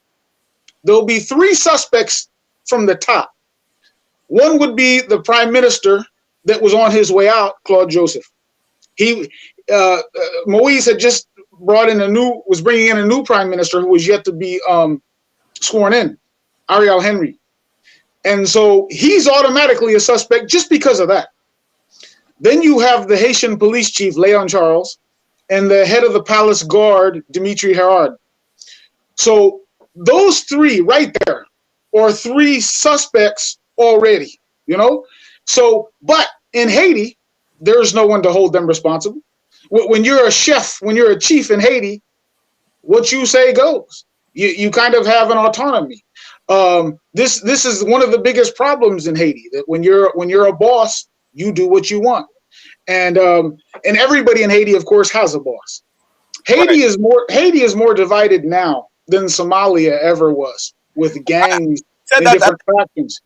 there'll be 3 suspects from the top. One would be the prime minister that was on his way out, Claude Joseph. Moise had just was bringing in a new prime minister who was yet to be sworn in, Ariel Henry. And so he's automatically a suspect just because of that. Then you have the Haitian police chief, Leon Charles, and the head of the palace guard, Dimitri Herard. So those three right there are three suspects already, you know? So, but in Haiti, there's no one to hold them responsible. When you're a chef, when you're a chief in Haiti, what you say goes. You kind of have an autonomy. This is one of the biggest problems in Haiti, that when you're a boss, you do what you want. And everybody in Haiti, of course, has a boss. Haiti is more divided now than Somalia ever was, with gangs and different factions.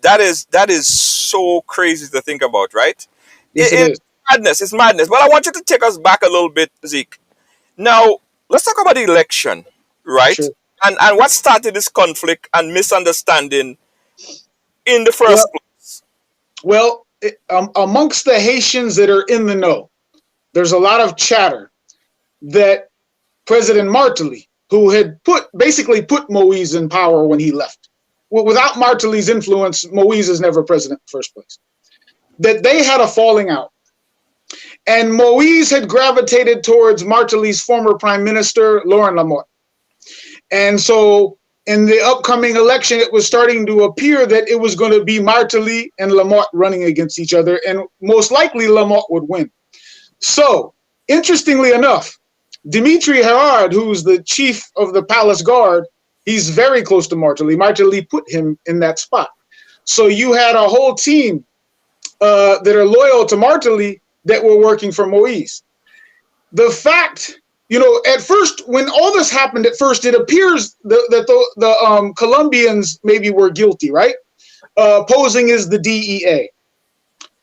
That is so crazy to think about, right? Yes, it is. Madness. It's madness. But I want you to take us back a little bit, Zeke. Now, let's talk about the election, right? Sure. And what started this conflict and misunderstanding in the first place? Well, amongst the Haitians that are in the know, there's a lot of chatter that President Martelly, who had basically put Moise in power when he left. Without Martelly's influence, Moise is never president in the first place. That they had a falling out. And Moise had gravitated towards Martelly's former prime minister, Laurent Lamotte. And so in the upcoming election, it was starting to appear that it was going to be Martelly and Lamotte running against each other, and most likely Lamotte would win. So, interestingly enough, Dimitri Herard, who's the chief of the palace guard, he's very close to Martelly. Martelly put him in that spot. So you had a whole team that are loyal to Martelly that were working for Moise. The fact, at first, when all this happened, at first, it appears that the Colombians maybe were guilty, right? Posing as the DEA.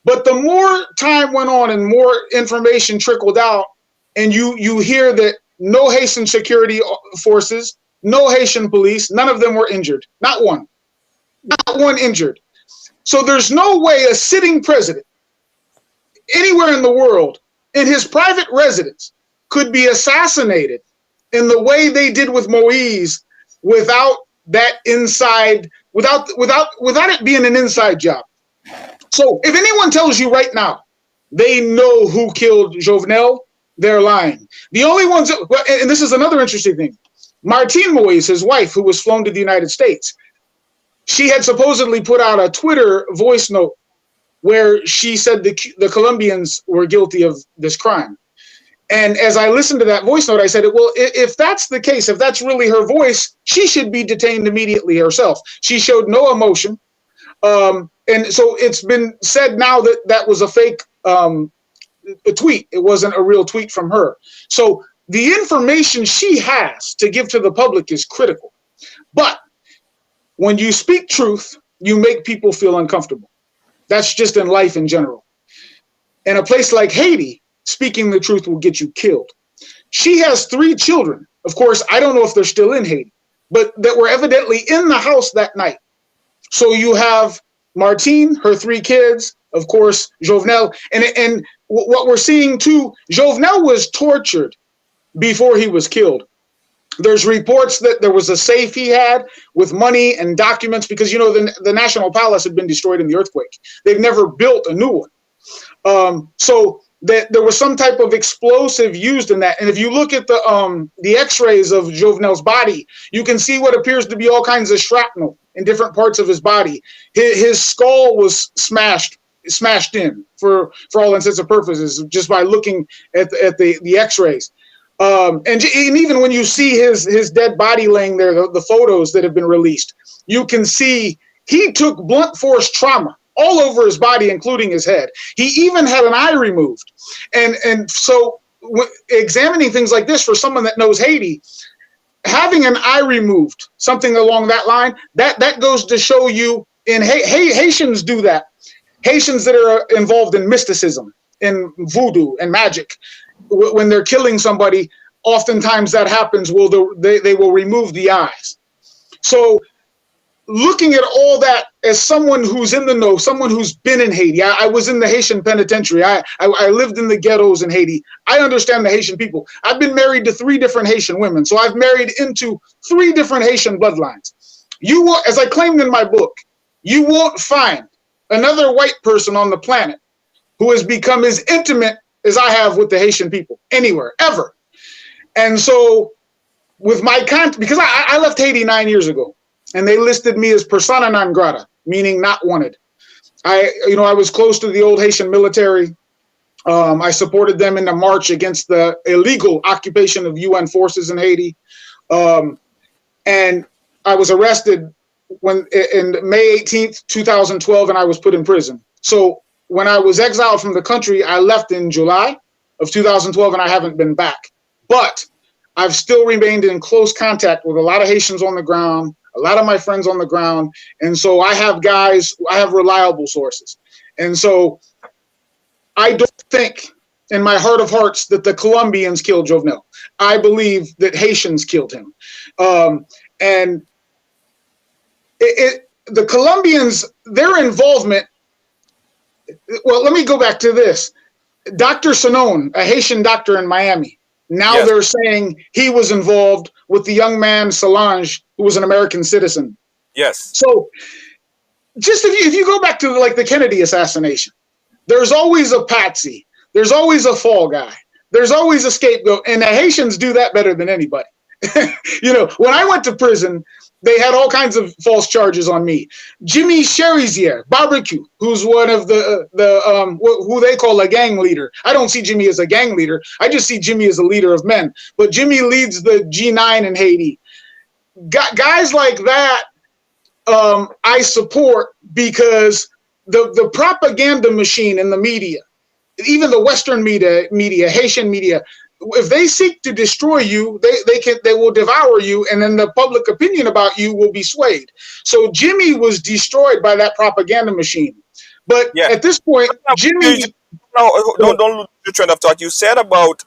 But the more time went on and more information trickled out, and you hear that no Haitian security forces, no Haitian police, none of them were injured. Not one. Not one injured. So there's no way a sitting president anywhere in the world in his private residence could be assassinated in the way they did with Moise without that inside, without it being an inside job. So if anyone tells you right now they know who killed Jovenel, they're lying. The only ones, and this is another interesting thing, Martine Moise, his wife, who was flown to the United States, she had supposedly put out a Twitter voice note where she said the Colombians were guilty of this crime. And as I listened to that voice note, I said, well, if that's the case, if that's really her voice, she should be detained immediately herself. She showed no emotion. And so it's been said now that that was a fake a tweet. It wasn't a real tweet from her. So the information she has to give to the public is critical. But when you speak truth, you make people feel uncomfortable. That's just in life in general. In a place like Haiti, speaking the truth will get you killed. She has 3 children. Of course, I don't know if they're still in Haiti, but that were evidently in the house that night. So you have Martine, her 3 kids, of course, Jovenel. And what we're seeing too, Jovenel was tortured before he was killed. There's reports that there was a safe he had with money and documents because, the National Palace had been destroyed in the earthquake. They've never built a new one. So that there was some type of explosive used in that. And if you look at the x-rays of Jovenel's body, you can see what appears to be all kinds of shrapnel in different parts of his body. His skull was smashed in for all intents and purposes just by looking at the x-rays. And even when you see his dead body laying there, the photos that have been released, you can see he took blunt force trauma all over his body, including his head. He even had an eye removed. And so examining things like this for someone that knows Haiti, having an eye removed, something along that line, that goes to show you, and Haitians do that. Haitians that are involved in mysticism, in voodoo and magic, when they're killing somebody, oftentimes that happens. They will remove the eyes. So looking at all that as someone who's in the know, someone who's been in Haiti, I was in the Haitian penitentiary. I lived in the ghettos in Haiti. I understand the Haitian people. I've been married to 3 different Haitian women. So I've married into 3 different Haitian bloodlines. As I claimed in my book, You won't find another white person on the planet who has become as intimate as I have with the Haitian people anywhere, ever. And so with my because I left Haiti 9 years ago, and they listed me as persona non grata, meaning not wanted. I was close to the old Haitian military. I supported them in the march against the illegal occupation of UN forces in Haiti. And I was arrested in May 18th, 2012, and I was put in prison. So when I was exiled from the country, I left in July of 2012, and I haven't been back. But I've still remained in close contact with a lot of Haitians on the ground, a lot of my friends on the ground. And so I have reliable sources. And so I don't think in my heart of hearts that the Colombians killed Jovenel. I believe that Haitians killed him. And the Colombians, their involvement, well, let me go back to this. Dr. Sanon, a Haitian doctor in Miami, now Yes. they're saying he was involved with the young man Solange, who was an American citizen. Yes. So just if you go back to like the Kennedy assassination, there's always a patsy. There's always a fall guy. There's always a scapegoat. And the Haitians do that better than anybody. When I went to prison, they had all kinds of false charges on me. Jimmy Cherizier, Barbecue, who's one of who they call a gang leader. I don't see Jimmy as a gang leader. I just see Jimmy as a leader of men. But Jimmy leads the G9 in Haiti. Guys like that, I support because the propaganda machine in the media, even the Western media, Haitian media, if they seek to destroy you, they will devour you, and then the public opinion about you will be swayed. So Jimmy was destroyed by that propaganda machine. But at this point, Jimmy. Don't lose your train of thought. You said about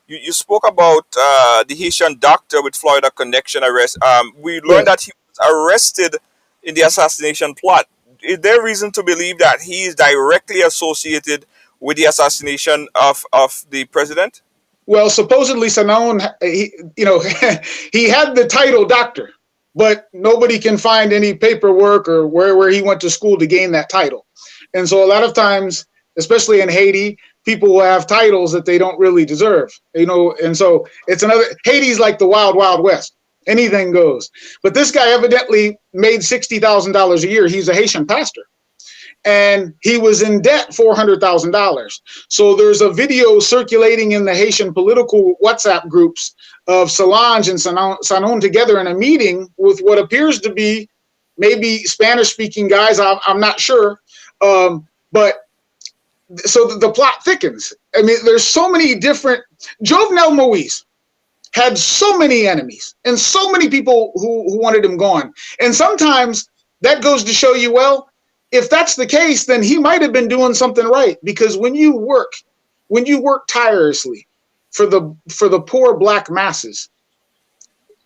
you spoke about the Haitian doctor with Florida connection arrest. We learned that he was arrested in the assassination plot. Is there reason to believe that he is directly associated with the assassination of the president? Well, supposedly Sanon, he had the title doctor, but nobody can find any paperwork or where he went to school to gain that title. And so a lot of times, especially in Haiti, people will have titles that they don't really deserve, and so Haiti's like the wild, wild west. Anything goes. But this guy evidently made $60,000 a year. He's a Haitian pastor. And he was in debt $400,000. So there's a video circulating in the Haitian political WhatsApp groups of Solange and Sanon together in a meeting with what appears to be maybe Spanish-speaking guys. I'm not sure. But so the plot thickens. I mean, there's so many different. Jovenel Moise had so many enemies and so many people who wanted him gone. And sometimes that goes to show you, well, if that's the case, then he might have been doing something right, because when you work tirelessly for the poor black masses,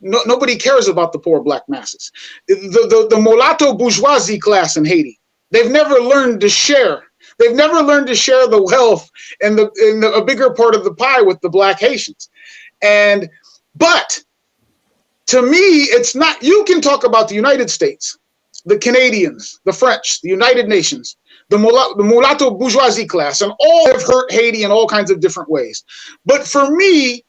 nobody cares about the poor black masses. The mulatto bourgeoisie class in Haiti, they've never learned to share. They've never learned to share the wealth and a bigger part of the pie with the black Haitians. But to me, it's not. You can talk about the United States, the Canadians, the French, the United Nations, the mulatto bourgeoisie class, and all have hurt Haiti in all kinds of different ways. But for me,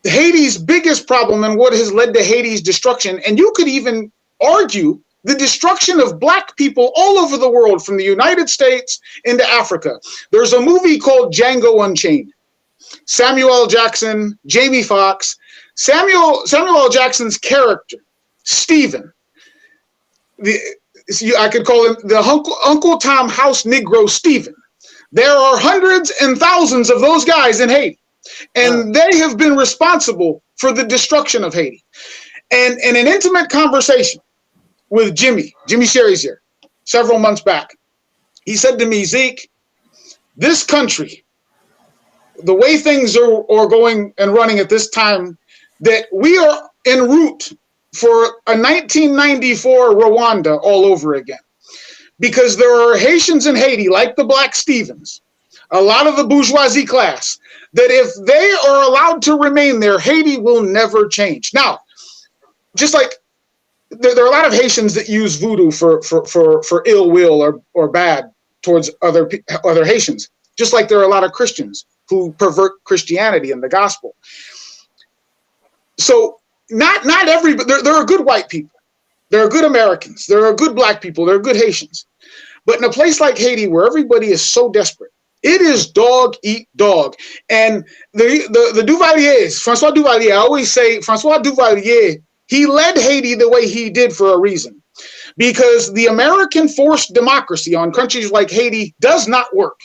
Haiti's biggest problem and what has led to Haiti's destruction, and you could even argue the destruction of black people all over the world, from the United States into Africa. There's a movie called Django Unchained. Samuel L. Jackson, Jamie Foxx. Samuel L. Jackson's character, Stephen, I could call him the Uncle Tom House Negro Stephen. There are hundreds and thousands of those guys in Haiti, and they have been responsible for the destruction of Haiti. And in an intimate conversation with Jimmy Cherizier several months back, he said to me, Zeke, this country, the way things are going and running at this time, that we are en route for a 1994 Rwanda all over again. Because there are Haitians in Haiti, like the Black Stevens, a lot of the bourgeoisie class, that if they are allowed to remain there, Haiti will never change. Now, just like there are a lot of Haitians that use voodoo for ill will or bad towards other Haitians, just like there are a lot of Christians who pervert Christianity and the gospel. So not everybody. There are good white people, there are good Americans, there are good black people, there are good Haitians. But in a place like Haiti, where everybody is so desperate, it is dog eat dog. And the Duvaliers, Francois Duvalier, I always say Francois Duvalier, he led Haiti the way he did for a reason. Because the American forced democracy on countries like Haiti does not work.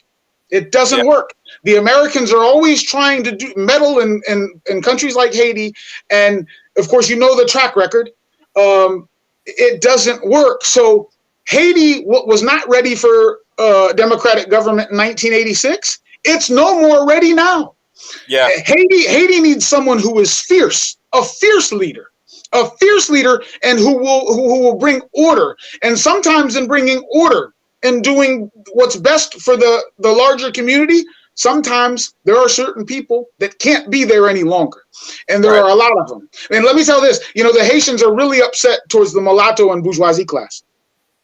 It doesn't work. The Americans are always trying to meddle in countries like Haiti. And of course, you know the track record. It doesn't work. So Haiti was not ready for democratic government in 1986. It's no more ready now. Yeah. Haiti needs someone who is fierce, a fierce leader, and who will bring order. And sometimes in bringing order and doing what's best for the larger community, sometimes there are certain people that can't be there any longer. And there are a lot of them. And let me tell this, the Haitians are really upset towards the mulatto and bourgeoisie class.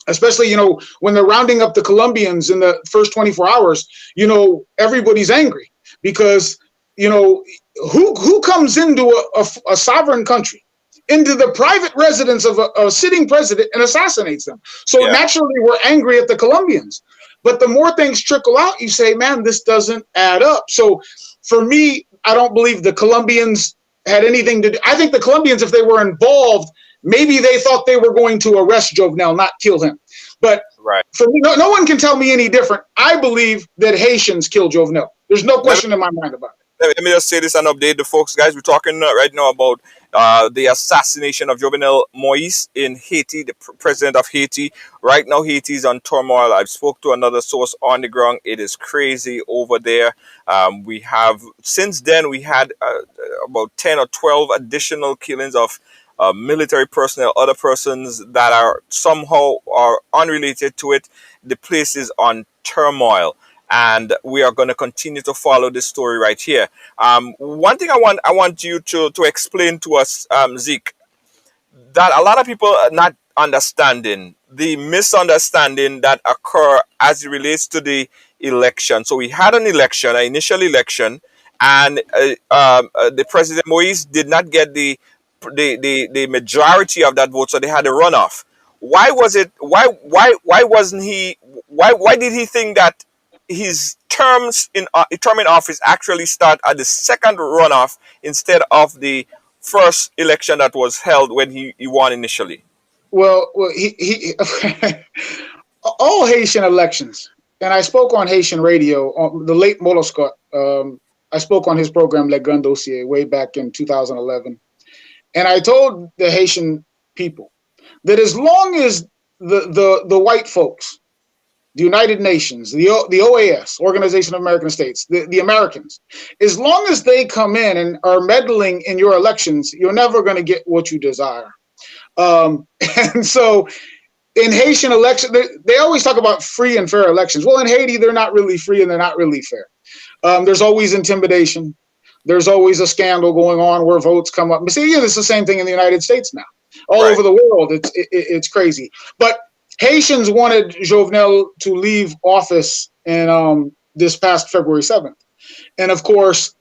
Especially, when they're rounding up the Colombians in the first 24 hours, everybody's angry because, who comes into a sovereign country, into the private residence of a sitting president and assassinates them? So naturally, we're angry at the Colombians. But the more things trickle out, you say, man, this doesn't add up. So for me, I don't believe the Colombians had anything to do. I think the Colombians, if they were involved, maybe they thought they were going to arrest Jovenel, not kill him. But for me, no one can tell me any different. I believe that Haitians killed Jovenel. There's no question in my mind about it. Let me just say this and update the folks, guys. We're talking right now about the assassination of Jovenel Moise in Haiti, the president of Haiti. Right now, Haiti is on turmoil. I've spoke to another source on the ground. It is crazy over there. Since then, we had about 10 or 12 additional killings of military personnel, other persons that are somehow are unrelated to it. The place is on turmoil. And we are going to continue to follow this story right here. One thing I want you to explain to us, Zeke, that a lot of people are not understanding the misunderstanding that occur as it relates to the election. So we had an election, an initial election, and the President Moise did not get the majority of that vote, so they had a runoff. Why was it? Why wasn't he? Why did he think that his term in office actually start at the second runoff instead of the first election that was held when he won initially? Well, he all Haitian elections, and I spoke on Haitian radio, on the late Molo Scott. I spoke on his program Le Grand Dossier way back in 2011, and I told the Haitian people that as long as the white folks, the United Nations, the OAS, Organization of American States, the Americans, as long as they come in and are meddling in your elections, you're never going to get what you desire. And so in Haitian elections, they always talk about free and fair elections. Well, in Haiti, they're not really free and they're not really fair. There's always intimidation. There's always a scandal going on where votes come up. But see, it's the same thing in the United States now. All over the world, it's crazy. But Haitians wanted Jovenel to leave office in this past February 7th. And of course,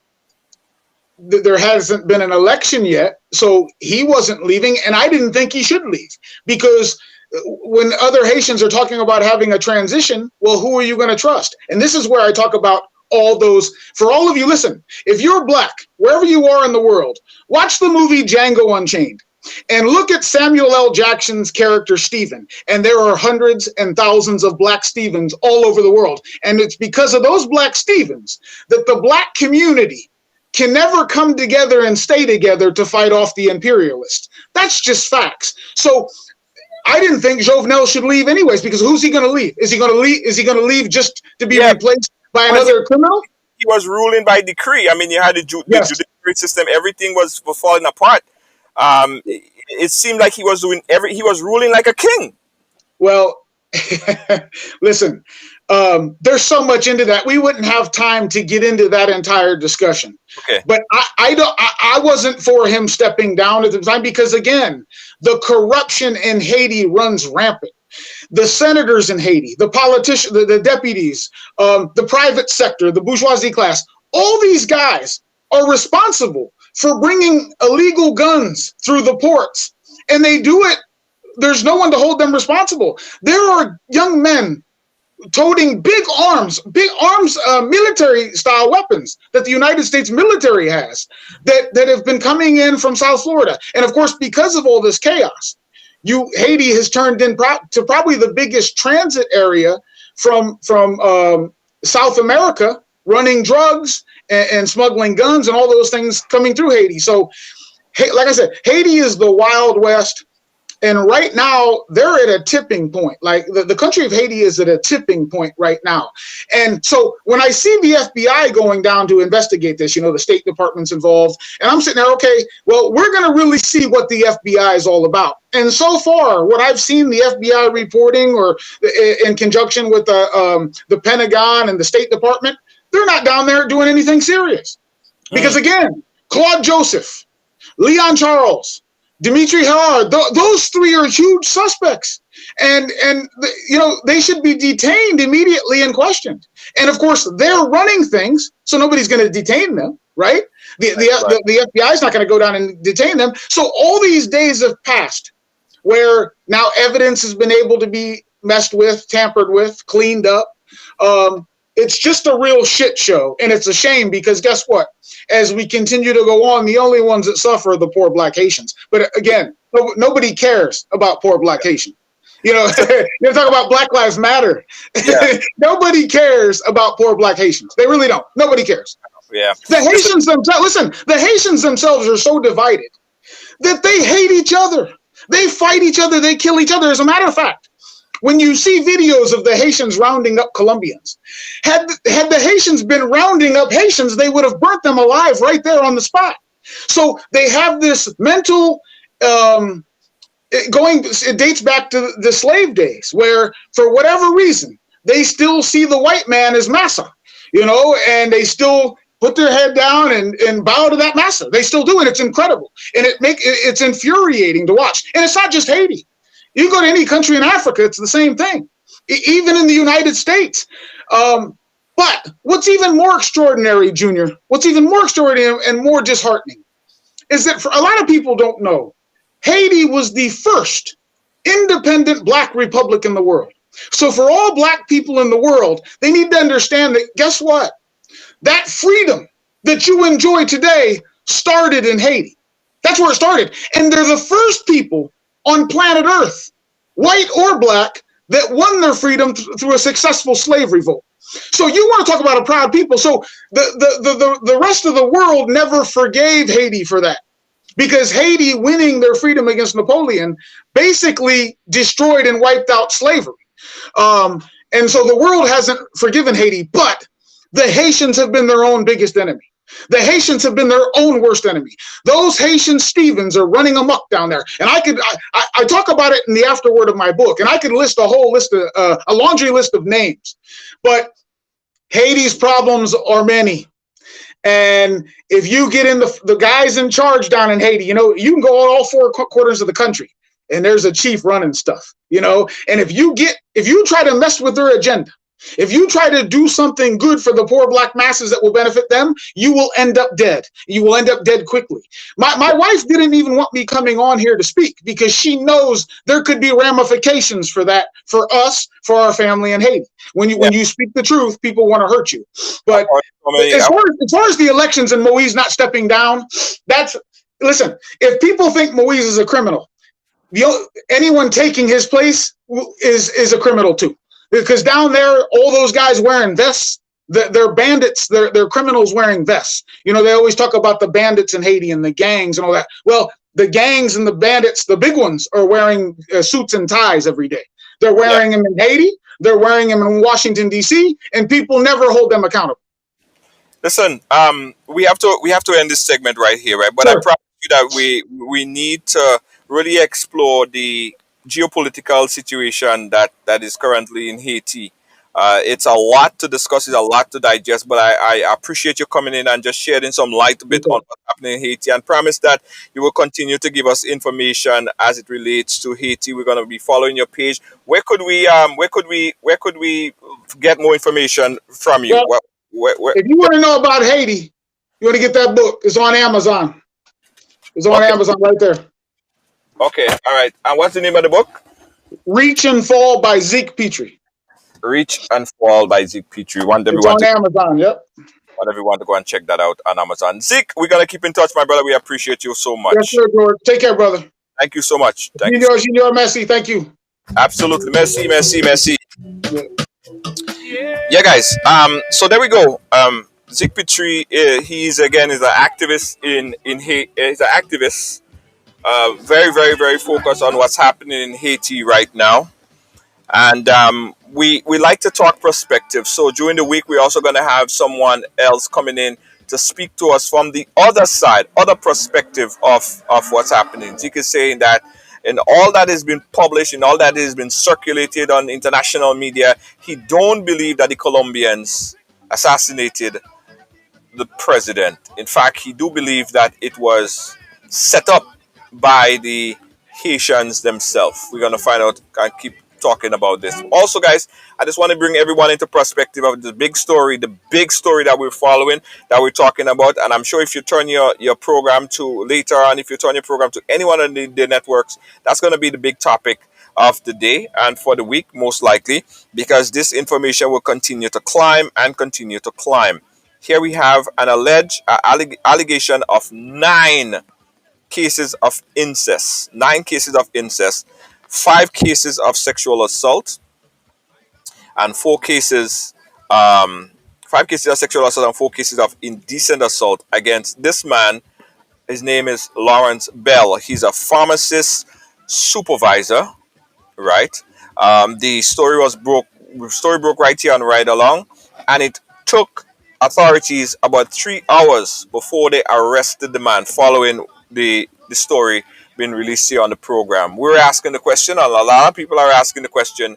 there hasn't been an election yet, so he wasn't leaving, and I didn't think he should leave. Because when other Haitians are talking about having a transition, well, who are you going to trust? And this is where I talk about all those, for all of you, listen, if you're black, wherever you are in the world, watch the movie Django Unchained. And look at Samuel L. Jackson's character, Stephen. And there are hundreds and thousands of black Stephens all over the world. And it's because of those black Stephens that the black community can never come together and stay together to fight off the imperialists. That's just facts. So I didn't think Jovenel should leave anyways, because who's he going to leave? Is he going to leave? Is he going to leave just to be replaced by another criminal? He was ruling by decree. I mean, you had the judiciary system. Everything was falling apart. It seemed like he was ruling like a king. Well, listen, There's so much into that. We wouldn't have time to get into that entire discussion. Okay. But I wasn't for him stepping down at the time because, again, the corruption in Haiti runs rampant. The senators in Haiti, the politicians, the deputies, the private sector, the bourgeoisie class, all these guys are responsible for bringing illegal guns through the ports. And they do it. There's no one to hold them responsible. There are young men toting big arms, military style weapons that the United States military has that have been coming in from South Florida. And of course, because of all this chaos, Haiti has turned into probably the biggest transit area from South America, running drugs and smuggling guns and all those things coming through Haiti. So, like I said, Haiti is the Wild West. And right now, they're at a tipping point. Like the country of Haiti is at a tipping point right now. And so when I see the FBI going down to investigate this, the State Department's involved, and I'm sitting there, okay, well, we're going to really see what the FBI is all about. And so far, what I've seen the FBI reporting or in conjunction with the Pentagon and the State Department, they're not down there doing anything serious. Because again, Claude Joseph, Leon Charles, Dimitri Harad, those three are huge suspects, and they should be detained immediately and questioned. And of course, they're running things, so nobody's going to detain them, right? The FBI is not going to go down and detain them. So all these days have passed, where now evidence has been able to be messed with, tampered with, cleaned up. It's just a real shit show, and it's a shame because guess what? As we continue to go on, the only ones that suffer are the poor Black Haitians. But again, nobody cares about poor Black Haitians. You talk about Black Lives Matter. Yeah. Nobody cares about poor Black Haitians. They really don't. Nobody cares. Yeah. The Haitians themselves are so divided that they hate each other. They fight each other. They kill each other. As a matter of fact, when you see videos of the Haitians rounding up Colombians, had the Haitians been rounding up Haitians, they would have burnt them alive right there on the spot. So they have this mental, it dates back to the slave days, where for whatever reason, they still see the white man as massa, and they still put their head down and bow to that massa. They still do it. It's incredible. And it's infuriating to watch. And it's not just Haiti. You go to any country in Africa, it's the same thing, even in the United States. But what's even more extraordinary, Junior, what's even more extraordinary and more disheartening is that for a lot of people don't know, Haiti was the first independent Black republic in the world. So for all Black people in the world, they need to understand that, guess what? That freedom that you enjoy today started in Haiti. That's where it started. And they're the first people on planet Earth, white or Black, that won their freedom through a successful slave revolt. So you want to talk about a proud people. So the rest of the world never forgave Haiti for that, because Haiti winning their freedom against Napoleon basically destroyed and wiped out slavery. And so the world hasn't forgiven Haiti, but the Haitians have been their own biggest enemy. The Haitians have been their own worst enemy. Those Haitian Stevens are running amok down there. And I talk about it in the afterword of my book, and I could list a whole list of, a laundry list of names. But Haiti's problems are many. And if you get in the guys in charge down in Haiti, you can go on all four quarters of the country, and there's a chief running stuff, and if you try to mess with their agenda, if you try to do something good for the poor Black masses that will benefit them, you will end up dead. You will end up dead quickly. My wife didn't even want me coming on here to speak because she knows there could be ramifications for that, for us, for our family in Haiti. When you speak the truth, people want to hurt you. But as far as the elections and Moise not stepping down, listen, if people think Moise is a criminal, anyone taking his place is a criminal too. Because down there, all those guys wearing vests, they're bandits, they're criminals wearing vests. They always talk about the bandits in Haiti and the gangs and all that. Well, the gangs and the bandits, the big ones, are wearing suits and ties every day. They're wearing them in Haiti, they're wearing them in Washington, D.C., and people never hold them accountable. Listen, we have to end this segment right here, right? But sure. I promise you that we need to really explore the geopolitical situation that is currently in Haiti. It's a lot to discuss, it's a lot to digest, but I appreciate you coming in and just shedding some light a bit on what's happening in Haiti, and promise that you will continue to give us information as it relates to Haiti. We're going to be following your page. Where could we get more information from you? Well, if you want to know about Haiti, you want to get that book. It's on Amazon. It's on Amazon right there. Okay, all right. And what's the name of the book? Reach and Fall by Zeke Petrie. Reach and Fall by Zeke Petrie. It's on Amazon, yep. Want everyone to go and check that out on Amazon. Zeke, we're going to keep in touch, my brother. We appreciate you so much. Yes, sir, George. Take care, brother. Thank you so much. Thank you. Junior Messi, thank you. Absolutely. Merci. Yeah, guys. So there we go. Zeke Petrie, he's an activist in Haiti. He's an activist. Very, very, very focused on what's happening in Haiti right now. And we like to talk perspective. So during the week, we're also going to have someone else coming in to speak to us from the other side, other perspective of what's happening. Zeke is saying that in all that has been published, in all that has been circulated on international media, he don't believe that the Colombians assassinated the president. In fact, he do believe that it was set up by the Haitians themselves. We're going to find out and keep talking about this. Also, guys, I just want to bring everyone into perspective of the big story that we're following, that we're talking about. And I'm sure if you turn your program to later on, if you turn your program to any one of the networks, that's going to be the big topic of the day and for the week, most likely, because this information will continue to climb and continue to climb. Here we have an alleged allegation of 9 cases of incest, 9 cases of incest, 5 cases of sexual assault, and 4 cases, 5 cases of sexual assault and 4 cases of indecent assault against this man. His name is Lawrence Bell. He's a pharmacist supervisor, right? The story broke right here on Ridealong, and it took authorities about 3 hours before they arrested the man following the story being released here on the program. We're asking the question, and a lot of people are asking the question,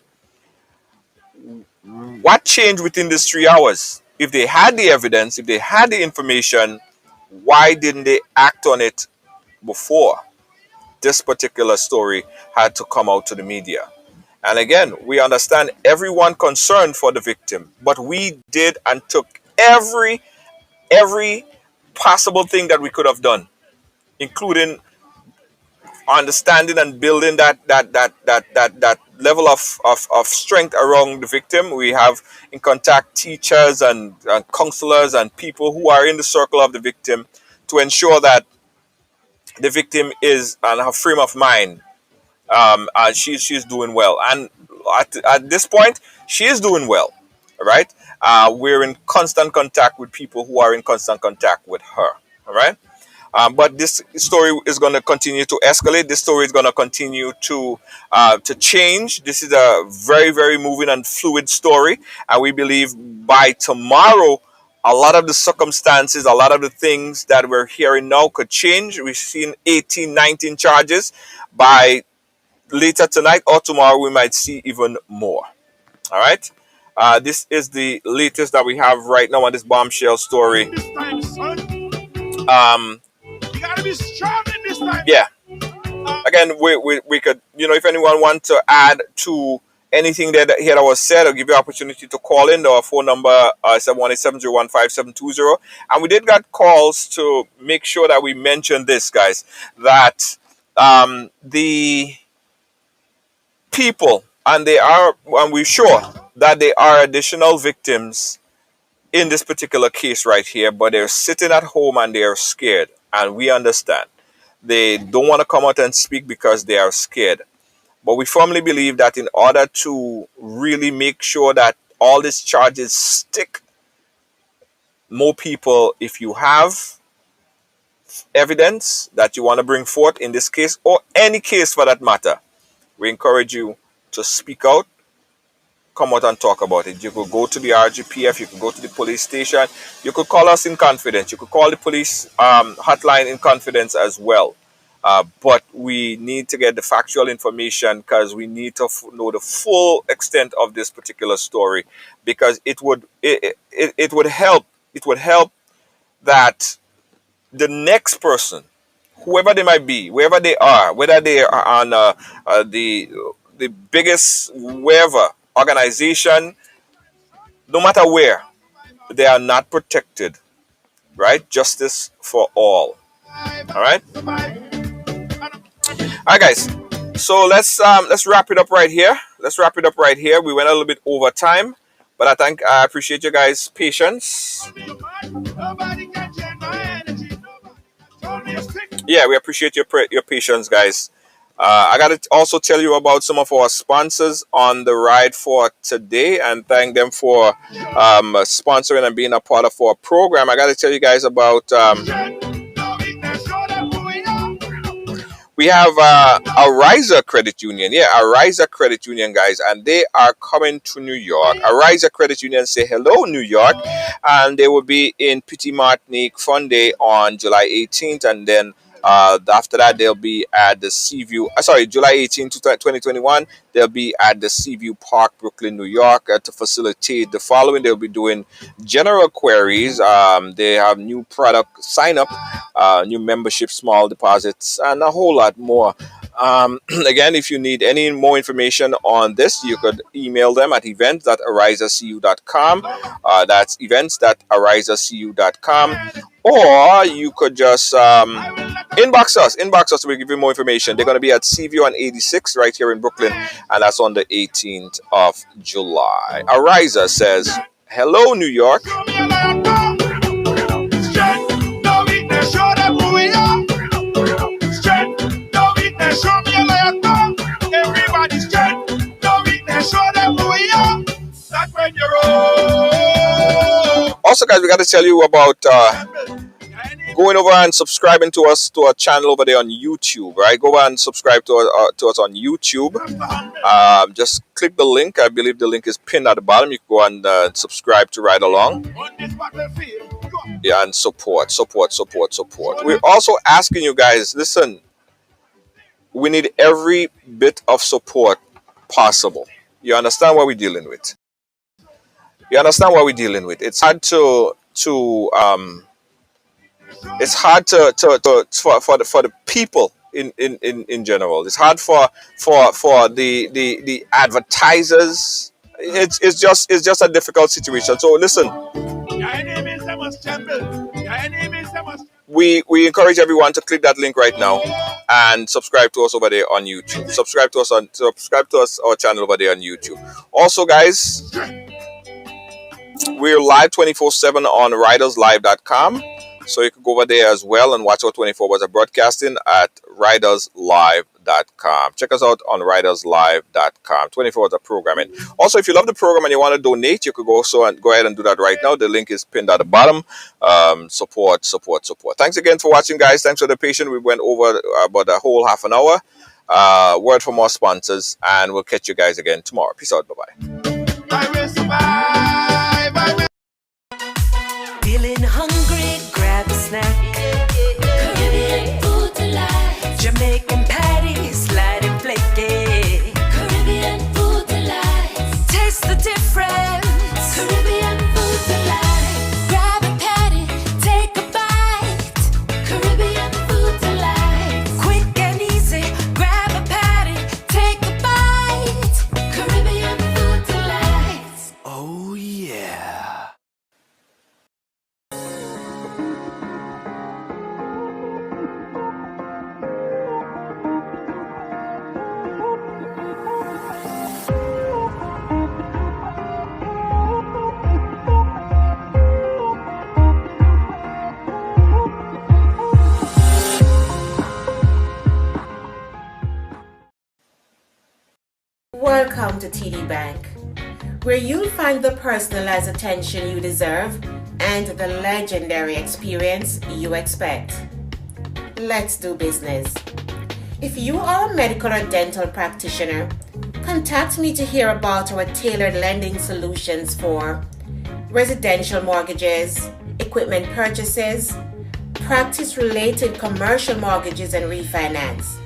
what changed within these 3 hours? If they had the evidence, if they had the information, why didn't they act on it before this particular story had to come out to the media? And again, we understand everyone concerned for the victim, but we did and took every possible thing that we could have done, including understanding and building that level of strength around the victim. We have in contact teachers and counselors and people who are in the circle of the victim to ensure that the victim is on her frame of mind. And she's doing well, and at this point she is doing well, right? We're in constant contact with people who are in constant contact with her, all right? But this story is going to continue to escalate. This story is going to continue to change. This is a very, very moving and fluid story, and we believe by tomorrow a lot of the circumstances, a lot of the things that we're hearing now could change. We've seen 18, 19 charges. By later tonight or tomorrow, we might see even more. All right. This is the latest that we have right now on this bombshell story. This time, son. You gotta be strong in this time. Yeah. Again, we could, if anyone wants to add to anything that was said, I'll give you an opportunity to call in. Our phone number 718-701-5720. And we did get calls to make sure that we mention this, guys, that the people, and we're sure that there are additional victims in this particular case right here, but they're sitting at home and they're scared, and we understand. They don't want to come out and speak because they are scared. But we firmly believe that in order to really make sure that all these charges stick, more people, if you have evidence that you want to bring forth in this case, or any case for that matter, we encourage you to speak out, come out and talk about it. You could go to the RGPF, you could go to the police station, you could call us in confidence, you could call the police hotline in confidence as well. But we need to get the factual information because we need to know the full extent of this particular story, because it would help. It would help that the next person, whoever they might be, wherever they are, whether they are on the biggest wherever organization, no matter where, they are not protected. Right? Justice for all. All right. All right, guys. So let's wrap it up right here. Let's wrap it up right here. We went a little bit over time, but I appreciate you guys' patience. Yeah, we appreciate your patience, guys. I got to also tell you about some of our sponsors on the ride for today and thank them for sponsoring and being a part of our program. I got to tell you guys about we have a Riser Credit Union. Yeah, a Riser Credit Union, guys, and they are coming to New York. A Riser Credit Union say hello, New York, and they will be in Petit Martinique Fun Day on July 18th, and then after that, they'll be at the Seaview. July 18th, 2021. They'll be at the Seaview Park, Brooklyn, New York, to facilitate the following. They'll be doing general queries. They have new product sign up, new membership, small deposits, and a whole lot more. Again, if you need any more information on this, you could email them at events@arisacu.com. That's events.arisacu.com. Or you could just inbox us. We'll give you more information. They're going to be at Seaview on 86 right here in Brooklyn, and that's on the 18th of July. Arisa says, hello, New York. Also, guys, we got to tell you about going over and subscribing to us to our channel over there on YouTube. Right, go over and subscribe to us on YouTube. Just click the link. I believe the link is pinned at the bottom. You can go and subscribe to Ridealong. Yeah, and support. We're also asking you guys, listen, we need every bit of support possible. You understand what we're dealing with? It's hard for the people in general. It's hard for the advertisers. It's just a difficult situation. So listen, we encourage everyone to click that link right now and subscribe to us over there on YouTube. Subscribe to us our channel over there on YouTube. Also, guys, we're live 24/7 on riderslive.com. So you can go over there as well and watch our 24 hours of broadcasting at riderslive.com. Check us out on riderslive.com. 24 hours of programming. Also, if you love the program and you want to donate, you could go ahead and do that right now. The link is pinned at the bottom. Support. Thanks again for watching, guys. Thanks for the patience. We went over about a whole half an hour. Word from our sponsors, and we'll catch you guys again tomorrow. Peace out. Bye-bye. I will survive. Feeling hungry, grab a snack. Caribbean food delight. Jamaican patties, light and flaky. Caribbean food delight. Taste the difference. Caribbean food delight. Grab a patty, take a bite. Caribbean food delight. Quick and easy, grab a patty, take a bite. Caribbean food delight. Oh yeah. Welcome to TD Bank, where you'll find the personalized attention you deserve and the legendary experience you expect. Let's do business. If you are a medical or dental practitioner, contact me to hear about our tailored lending solutions for residential mortgages, equipment purchases, practice related commercial mortgages and refinance.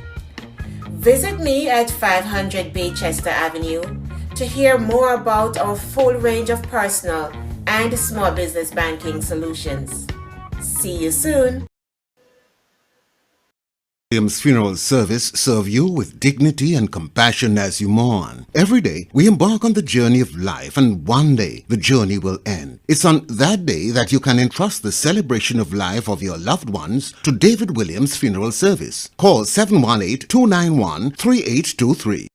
Visit me at 500 Baychester Avenue to hear more about our full range of personal and small business banking solutions. See you soon. Williams Funeral Service serve you with dignity and compassion as you mourn. Every day, we embark on the journey of life, and one day, the journey will end. It's on that day that you can entrust the celebration of life of your loved ones to David Williams Funeral Service. Call 718-291-3823.